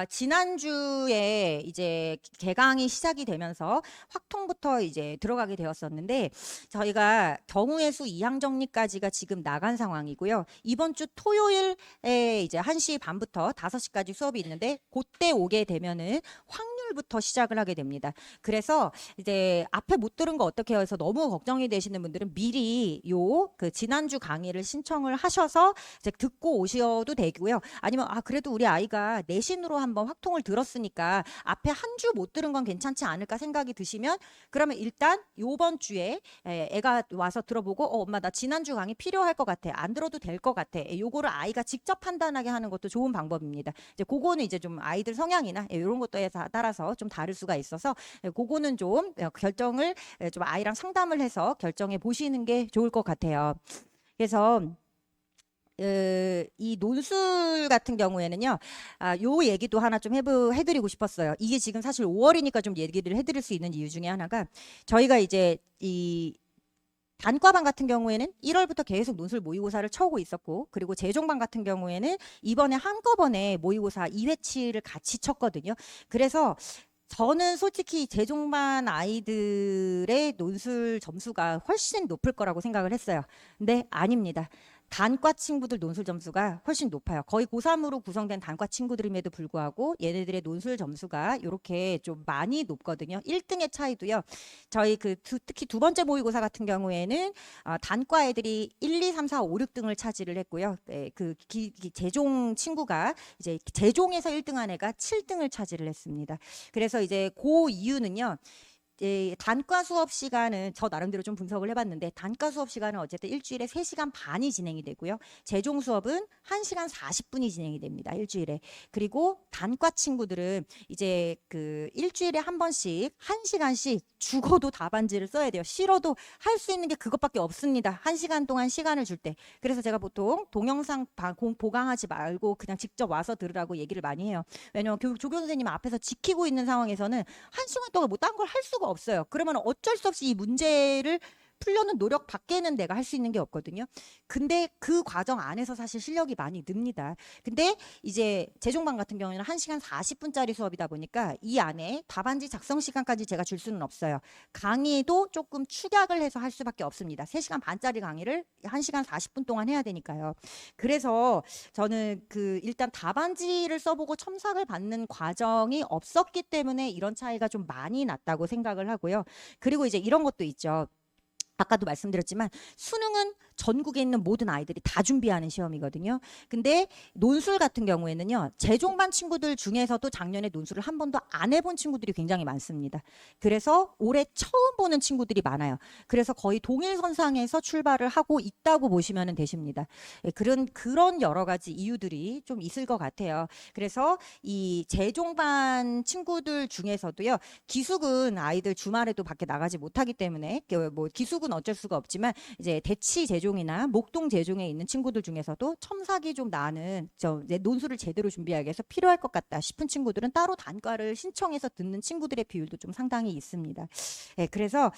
지난주에 이제 개강이 시작이 되면서 확통부터 이제 들어가게 되었었는데, 저희가 경우의 수 2항 정리까지가 지금 나간 상황이고요. 이번 주 토요일에 이제 1시 반부터 5시까지 수업이 있는데, 그때 오게 되면은 확률부터 시작을 하게 됩니다. 그래서 이제 앞에 못 들은 거 어떻게 해서 너무 걱정이 되시는 분들은 미리 그 지난주 강의를 신청을 하셔서 이제 듣고 오셔도 되고요. 아니면 그래도 우리 아이가 내신으로 한번 확통을 들었으니까 앞에 한 주 못 들은 건 괜찮지 않을까 생각이 드시면, 그러면 일단 요번 주에 애가 와서 들어보고 엄마 나 지난주 강의 필요할 것 같아, 안 들어도 될 것 같아, 요거를 아이가 직접 판단하게 하는 것도 좋은 방법입니다. 이제 그거는 이제 좀 아이들 성향이나 이런 것도에 따라서 좀 다를 수가 있어서 그거는 좀 결정을 좀 아이랑 상담을 해서 결정해 보시는 게 좋을 것 같아요. 그래서 이 논술 같은 경우에는요, 요 얘기도 하나 좀 해드리고 싶었어요. 이게 지금 사실 5월이니까 좀 얘기를 해드릴 수 있는 이유 중에 하나가, 저희가 이제 이 단과반 같은 경우에는 1월부터 계속 논술 모의고사를 쳐오고 있었고, 그리고 재종반 같은 경우에는 이번에 한꺼번에 모의고사 2회치를 같이 쳤거든요. 그래서 저는 솔직히 재종반 아이들의 논술 점수가 훨씬 높을 거라고 생각을 했어요. 근데 아닙니다. 단과 친구들 논술 점수가 훨씬 높아요. 거의 고3으로 구성된 단과 친구들임에도 불구하고 얘네들의 논술 점수가 이렇게 좀 많이 높거든요. 1등의 차이도요. 저희 특히 두 번째 모의고사 같은 경우에는 단과 애들이 1, 2, 3, 4, 5, 6등을 차지를 했고요. 재종 친구가 이제 재종에서 1등한 애가 7등을 차지를 했습니다. 그래서 이제 그 이유는요, 단과 수업 시간은 저 나름대로 좀 분석을 해봤는데, 단과 수업 시간은 어쨌든 일주일에 3시간 반이 진행이 되고요. 재종 수업은 1시간 40분이 진행이 됩니다. 일주일에. 그리고 단과 친구들은 이제 일주일에 한 번씩 1시간씩 죽어도 답안지를 써야 돼요. 싫어도 할 수 있는 게 그것밖에 없습니다. 1시간 동안 시간을 줄 때. 그래서 제가 보통 동영상 보강하지 말고 그냥 직접 와서 들으라고 얘기를 많이 해요. 왜냐면 조교 선생님 앞에서 지키고 있는 상황에서는 1시간 동안 뭐 딴 걸 할 수가 없어요. 그러면 어쩔 수 없이 이 문제를 풀려는 노력 밖에는 내가 할 수 있는 게 없거든요. 근데 그 과정 안에서 사실 실력이 많이 늡니다. 근데 이제 재종반 같은 경우에는 1시간 40분짜리 수업이다 보니까 이 안에 답안지 작성 시간까지 제가 줄 수는 없어요. 강의도 조금 축약을 해서 할 수밖에 없습니다. 3시간 반짜리 강의를 1시간 40분 동안 해야 되니까요. 그래서 저는 일단 답안지를 써보고 첨삭을 받는 과정이 없었기 때문에 이런 차이가 좀 많이 났다고 생각을 하고요. 그리고 이제 이런 것도 있죠. 아까도 말씀드렸지만 수능은 전국에 있는 모든 아이들이 다 준비하는 시험이거든요. 근데 논술 같은 경우에는요, 재종반 친구들 중에서도 작년에 논술을 한 번도 안 해본 친구들이 굉장히 많습니다. 그래서 올해 처음 보는 친구들이 많아요. 그래서 거의 동일선상에서 출발을 하고 있다고 보시면 되십니다. 그런 여러 가지 이유들이 좀 있을 것 같아요. 그래서 이 재종반 친구들 중에서도요, 기숙은 아이들 주말에도 밖에 나가지 못하기 때문에 뭐 기숙은 어쩔 수가 없지만, 이제 대치 재종이나 목동 재종에 있는 친구들 중에서도 첨삭이 좀 나는 논술을 제대로 준비하기 위해서 필요할 것 같다 싶은 친구들은 따로 단과를 신청해서 듣는 친구들의 비율도 좀 상당히 있습니다. 그래서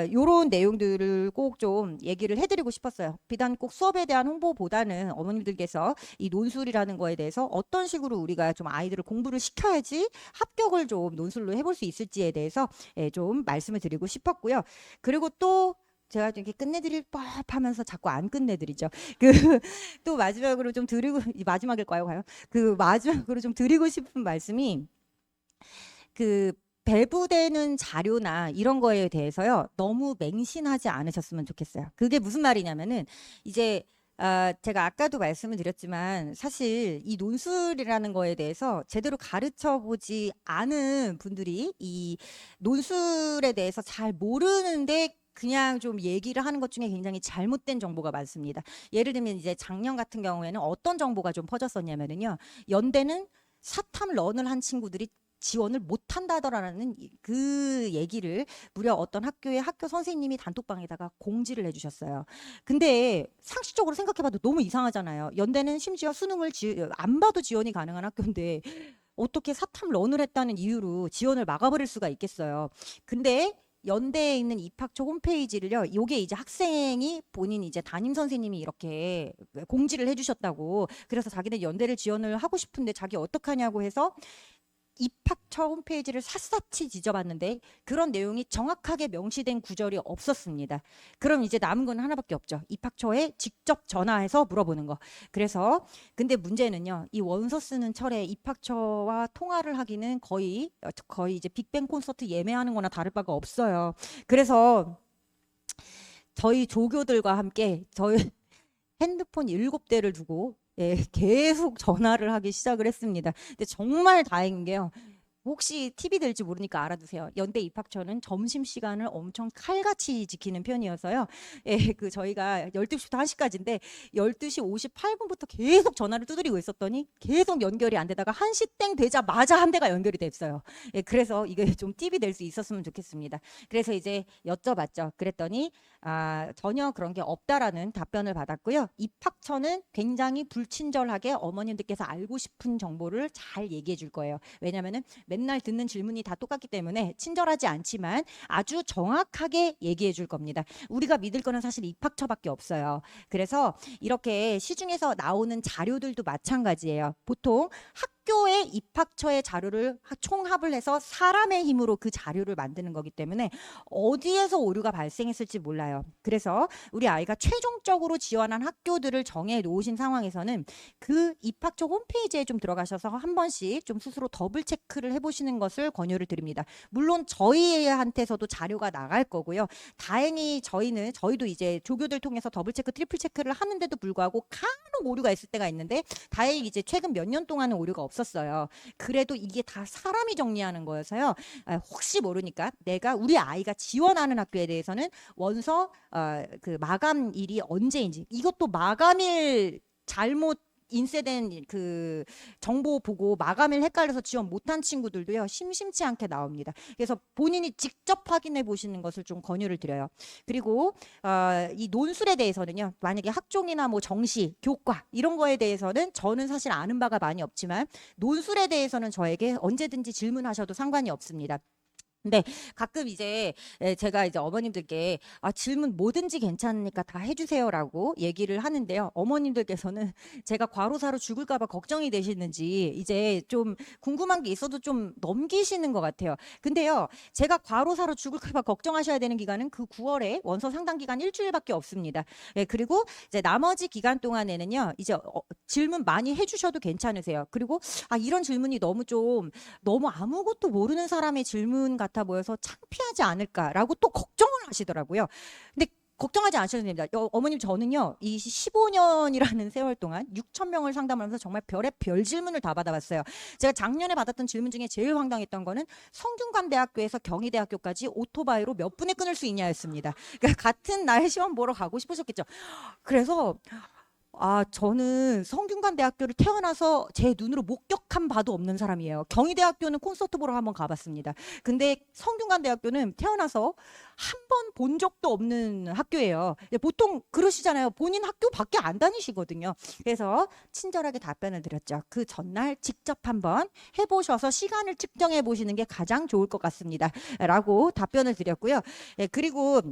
이런 내용들을 꼭 좀 얘기를 해드리고 싶었어요. 비단 꼭 수업에 대한 홍보보다는 어머님들께서 이 논술이라는 거에 대해서 어떤 식으로 우리가 좀 아이들을 공부를 시켜야지 합격을 좀 논술로 해볼 수 있을지에 대해서 좀 말씀을 드리고 싶었고요. 그리고 또 제가 이렇게 끝내드릴 법하면서 자꾸 안 끝내드리죠. 그 또 마지막으로 좀 드리고 마지막일까요, 과연? 그 마지막으로 좀 드리고 싶은 말씀이 그 배부되는 자료나 이런 거에 대해서요 너무 맹신하지 않으셨으면 좋겠어요. 그게 무슨 말이냐면은 이제 제가 아까도 말씀을 드렸지만 사실 이 논술이라는 거에 대해서 제대로 가르쳐 보지 않은 분들이 이 논술에 대해서 잘 모르는데 그냥 좀 얘기를 하는 것 중에 굉장히 잘못된 정보가 많습니다. 예를 들면 이제 작년 같은 경우에는 어떤 정보가 좀 퍼졌었냐면은요. 연대는 사탐 런을 한 친구들이 지원을 못한다더라는 그 얘기를 무려 어떤 학교의 학교 선생님이 단톡방에다가 공지를 해주셨어요. 근데 상식적으로 생각해봐도 너무 이상하잖아요. 연대는 심지어 수능을 안 봐도 지원이 가능한 학교인데 어떻게 사탐 런을 했다는 이유로 지원을 막아버릴 수가 있겠어요. 근데 연대에 있는 입학처 홈페이지를요. 요게 이제 학생이 본인 이제 담임 선생님이 이렇게 공지를 해주셨다고. 그래서 자기는 연대를 지원을 하고 싶은데 자기 어떡하냐고 해서 입학처 홈페이지를 샅샅이 뒤져봤는데 그런 내용이 정확하게 명시된 구절이 없었습니다. 그럼 이제 남은 건 하나밖에 없죠. 입학처에 직접 전화해서 물어보는 거. 그래서 근데 문제는요. 이 원서 쓰는 철에 입학처와 통화를 하기는 거의 이제 빅뱅 콘서트 예매하는 거나 다를 바가 없어요. 그래서 저희 조교들과 함께 저희 핸드폰 7대를 두고 계속 전화를 하기 시작을 했습니다. 근데 정말 다행인 게요. 혹시 팁이 될지 모르니까 알아두세요. 연대 입학처는 점심시간을 엄청 칼같이 지키는 편이어서요. 그 저희가 12시부터 1시까지인데 12시 58분부터 계속 전화를 두드리고 있었더니 계속 연결이 안 되다가 1시 땡 되자마자 한 대가 연결이 됐어요. 그래서 이게 좀 팁이 될 수 있었으면 좋겠습니다. 그래서 이제 여쭤봤죠. 그랬더니 전혀 그런 게 없다라는 답변을 받았고요. 입학처는 굉장히 불친절하게 어머님들께서 알고 싶은 정보를 잘 얘기해 줄 거예요. 왜냐면은 맨날 듣는 질문이 다 똑같기 때문에 친절하지 않지만 아주 정확하게 얘기해 줄 겁니다. 우리가 믿을 거는 사실 입학처밖에 없어요. 그래서 이렇게 시중에서 나오는 자료들도 마찬가지예요. 보통 학교의 입학처의 자료를 총합을 해서 사람의 힘으로 그 자료를 만드는 거기 때문에 어디에서 오류가 발생했을지 몰라요. 그래서 우리 아이가 최종적으로 지원한 학교들을 정해 놓으신 상황에서는 그 입학처 홈페이지에 좀 들어가셔서 한 번씩 좀 스스로 더블 체크를 해보시는 것을 권유를 드립니다. 물론 저희한테서도 자료가 나갈 거고요. 다행히 저희도 이제 조교들 통해서 더블 체크, 트리플 체크를 하는데도 불구하고 간혹 오류가 있을 때가 있는데 다행히 이제 최근 몇 년 동안은 오류가 없었어요. 그래도 이게 다 사람이 정리하는 거여서요. 혹시 모르니까 우리 아이가 지원하는 학교에 대해서는 원서 그 마감일이 언제인지 이것도 마감일 잘못 인쇄된 그 정보 보고 마감일 헷갈려서 지원 못한 친구들도요 심심치 않게 나옵니다. 그래서 본인이 직접 확인해 보시는 것을 좀 권유를 드려요. 그리고 이 논술에 대해서는요 만약에 학종이나 뭐 정시, 교과 이런 거에 대해서는 저는 사실 아는 바가 많이 없지만 논술에 대해서는 저에게 언제든지 질문하셔도 상관이 없습니다. 근데 가끔 이제 제가 이제 어머님들께 질문 뭐든지 괜찮으니까 다 해주세요라고 얘기를 하는데요. 어머님들께서는 제가 과로사로 죽을까봐 걱정이 되시는지 이제 좀 궁금한 게 있어도 좀 넘기시는 것 같아요. 근데요, 제가 과로사로 죽을까봐 걱정하셔야 되는 기간은 그 9월에 원서 상담 기간 일주일밖에 없습니다. 그리고 이제 나머지 기간 동안에는요, 이제 질문 많이 해주셔도 괜찮으세요. 그리고 이런 질문이 너무 아무것도 모르는 사람의 질문 같아 보여서 창피하지 않을까라고 또 걱정을 하시더라고요. 근데 걱정하지 않으셔도 됩니다. 어머님 저는요 이 15년이라는 세월 동안 6,000명을 상담하면서 정말 별의별 질문을 다 받아봤어요. 제가 작년에 받았던 질문 중에 제일 황당했던 거는 성균관대학교에서 경희대학교까지 오토바이로 몇 분에 끊을 수 있냐였습니다. 그러니까 같은 날 시험 보러 가고 싶으셨겠죠. 그래서 저는 성균관대학교를 태어나서 제 눈으로 목격한 바도 없는 사람이에요. 경희대학교는 콘서트 보러 한번 가봤습니다. 근데 성균관대학교는 태어나서 한 번 본 적도 없는 학교예요. 보통 그러시잖아요. 본인 학교 밖에 안 다니시거든요. 그래서 친절하게 답변을 드렸죠. 그 전날 직접 한번 해보셔서 시간을 측정해 보시는 게 가장 좋을 것 같습니다. 라고 답변을 드렸고요. 그리고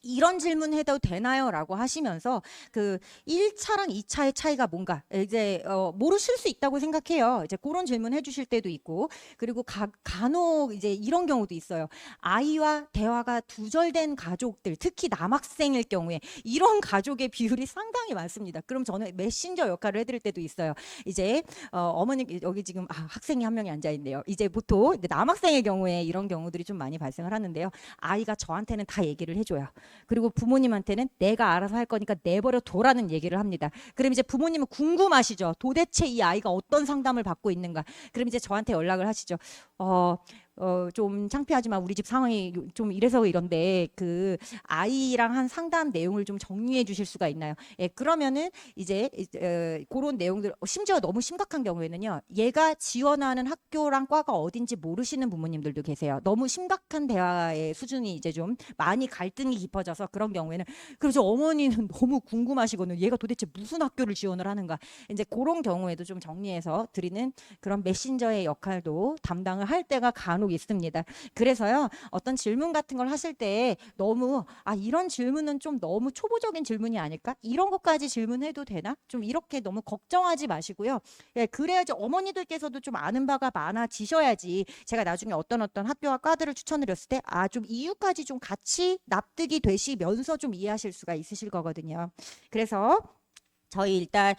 이런 질문 해도 되나요? 라고 하시면서 그 1차랑 2차의 차이가 뭔가 이제 모르실 수 있다고 생각해요. 이제 그런 질문 해주실 때도 있고, 그리고 간혹 이제 이런 경우도 있어요. 아이와 대화가 두절된 가족들, 특히 남학생일 경우에 이런 가족의 비율이 상당히 많습니다. 그럼 저는 메신저 역할을 해드릴 때도 있어요. 이제 어머니 여기 지금 학생이 한 명이 앉아 있네요. 이제 보통 남학생의 경우에 이런 경우들이 좀 많이 발생을 하는데요. 아이가 저한테는 다 얘기를 해줘요. 그리고 부모님한테는 내가 알아서 할 거니까 내버려 둬라는 얘기를 합니다. 그럼 이제 부모님은 궁금하시죠. 도대체 이 아이가 어떤 상담을 받고 있는가. 그럼 이제 저한테 연락을 하시죠. 좀 창피하지만 우리 집 상황이 좀 이래서 이런데 그 아이랑 한 상담 내용을 좀 정리해 주실 수가 있나요? 예, 그러면은 이제 그런 내용들, 심지어 너무 심각한 경우에는요, 얘가 지원하는 학교랑 과가 어딘지 모르시는 부모님들도 계세요. 너무 심각한 대화의 수준이 이제 좀 많이 갈등이 깊어져서 그런 경우에는, 그래서 어머니는 너무 궁금하시거든요. 얘가 도대체 무슨 학교를 지원을 하는가. 이제 그런 경우에도 좀 정리해서 드리는 그런 메신저의 역할도 담당을 할 때가 간혹 있습니다. 그래서요, 어떤 질문 같은 걸 하실 때 너무 이런 질문은 좀 너무 초보적인 질문이 아닐까? 이런 것까지 질문해도 되나? 좀 이렇게 너무 걱정하지 마시고요. 예, 그래야지 어머니들께서도 좀 아는 바가 많아지셔야지 제가 나중에 어떤 학교와 과들을 추천드렸을 때 좀 이유까지 좀 같이 납득이 되시면서 좀 이해하실 수가 있으실 거거든요. 그래서 저희 일단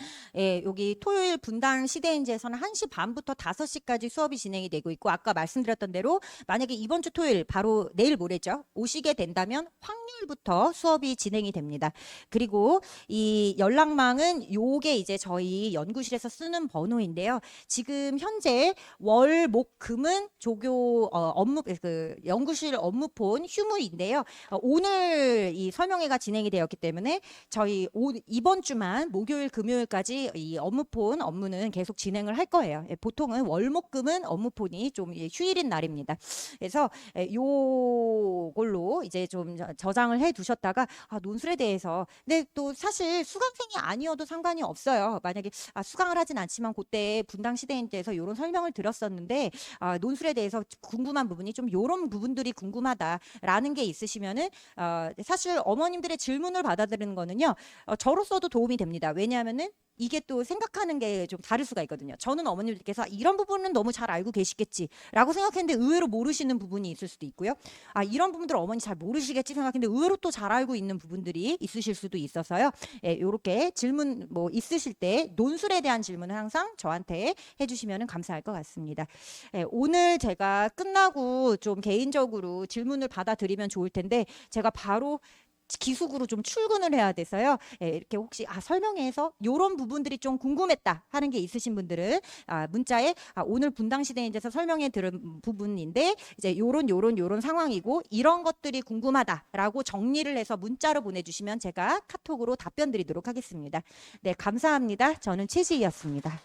여기 토요일 분당 시대인지에서는 1시 반부터 5시까지 수업이 진행이 되고 있고, 아까 말씀드렸던 대로 만약에 이번 주 토요일 바로 내일 모레죠, 오시게 된다면 확률부터 수업이 진행이 됩니다. 그리고 이 연락망은 요게 이제 저희 연구실에서 쓰는 번호인데요. 지금 현재 월, 목, 금은 조교 업무 그 연구실 업무폰 휴무인데요. 오늘 이 설명회가 진행이 되었기 때문에 저희 이번 주만 목요일 금요일까지 이 업무폰 업무는 계속 진행을 할 거예요. 보통은 월목금은 업무폰이 좀 휴일인 날입니다. 그래서 요걸로 이제 좀 저장을 해 두셨다가 논술에 대해서, 근데 또 사실 수강생이 아니어도 상관이 없어요. 만약에 수강을 하진 않지만 그때 분당 시대인지에서 요런 설명을 드렸었는데 논술에 대해서 궁금한 부분이 좀 요런 부분들이 궁금하다라는 게 있으시면은 사실 어머님들의 질문을 받아들이는 거는요, 저로서도 도움이 됩니다. 왜냐하면은 이게 또 생각하는 게 좀 다를 수가 있거든요. 저는 어머님들께서 이런 부분은 너무 잘 알고 계시겠지라고 생각했는데 의외로 모르시는 부분이 있을 수도 있고요. 이런 부분들 어머니 잘 모르시겠지 생각했는데 의외로 또 잘 알고 있는 부분들이 있으실 수도 있어서요. 이렇게 질문 뭐 있으실 때 논술에 대한 질문은 항상 저한테 해주시면 감사할 것 같습니다. 오늘 제가 끝나고 좀 개인적으로 질문을 받아드리면 좋을 텐데 제가 바로 기숙으로 좀 출근을 해야 돼서요. 이렇게 혹시 설명회에서 이런 부분들이 좀 궁금했다 하는 게 있으신 분들은 문자에 오늘 분당시대인에서 설명해 들은 부분인데 이제 요런 상황이고 이런 것들이 궁금하다라고 정리를 해서 문자로 보내주시면 제가 카톡으로 답변 드리도록 하겠습니다. 네, 감사합니다. 저는 최지희였습니다.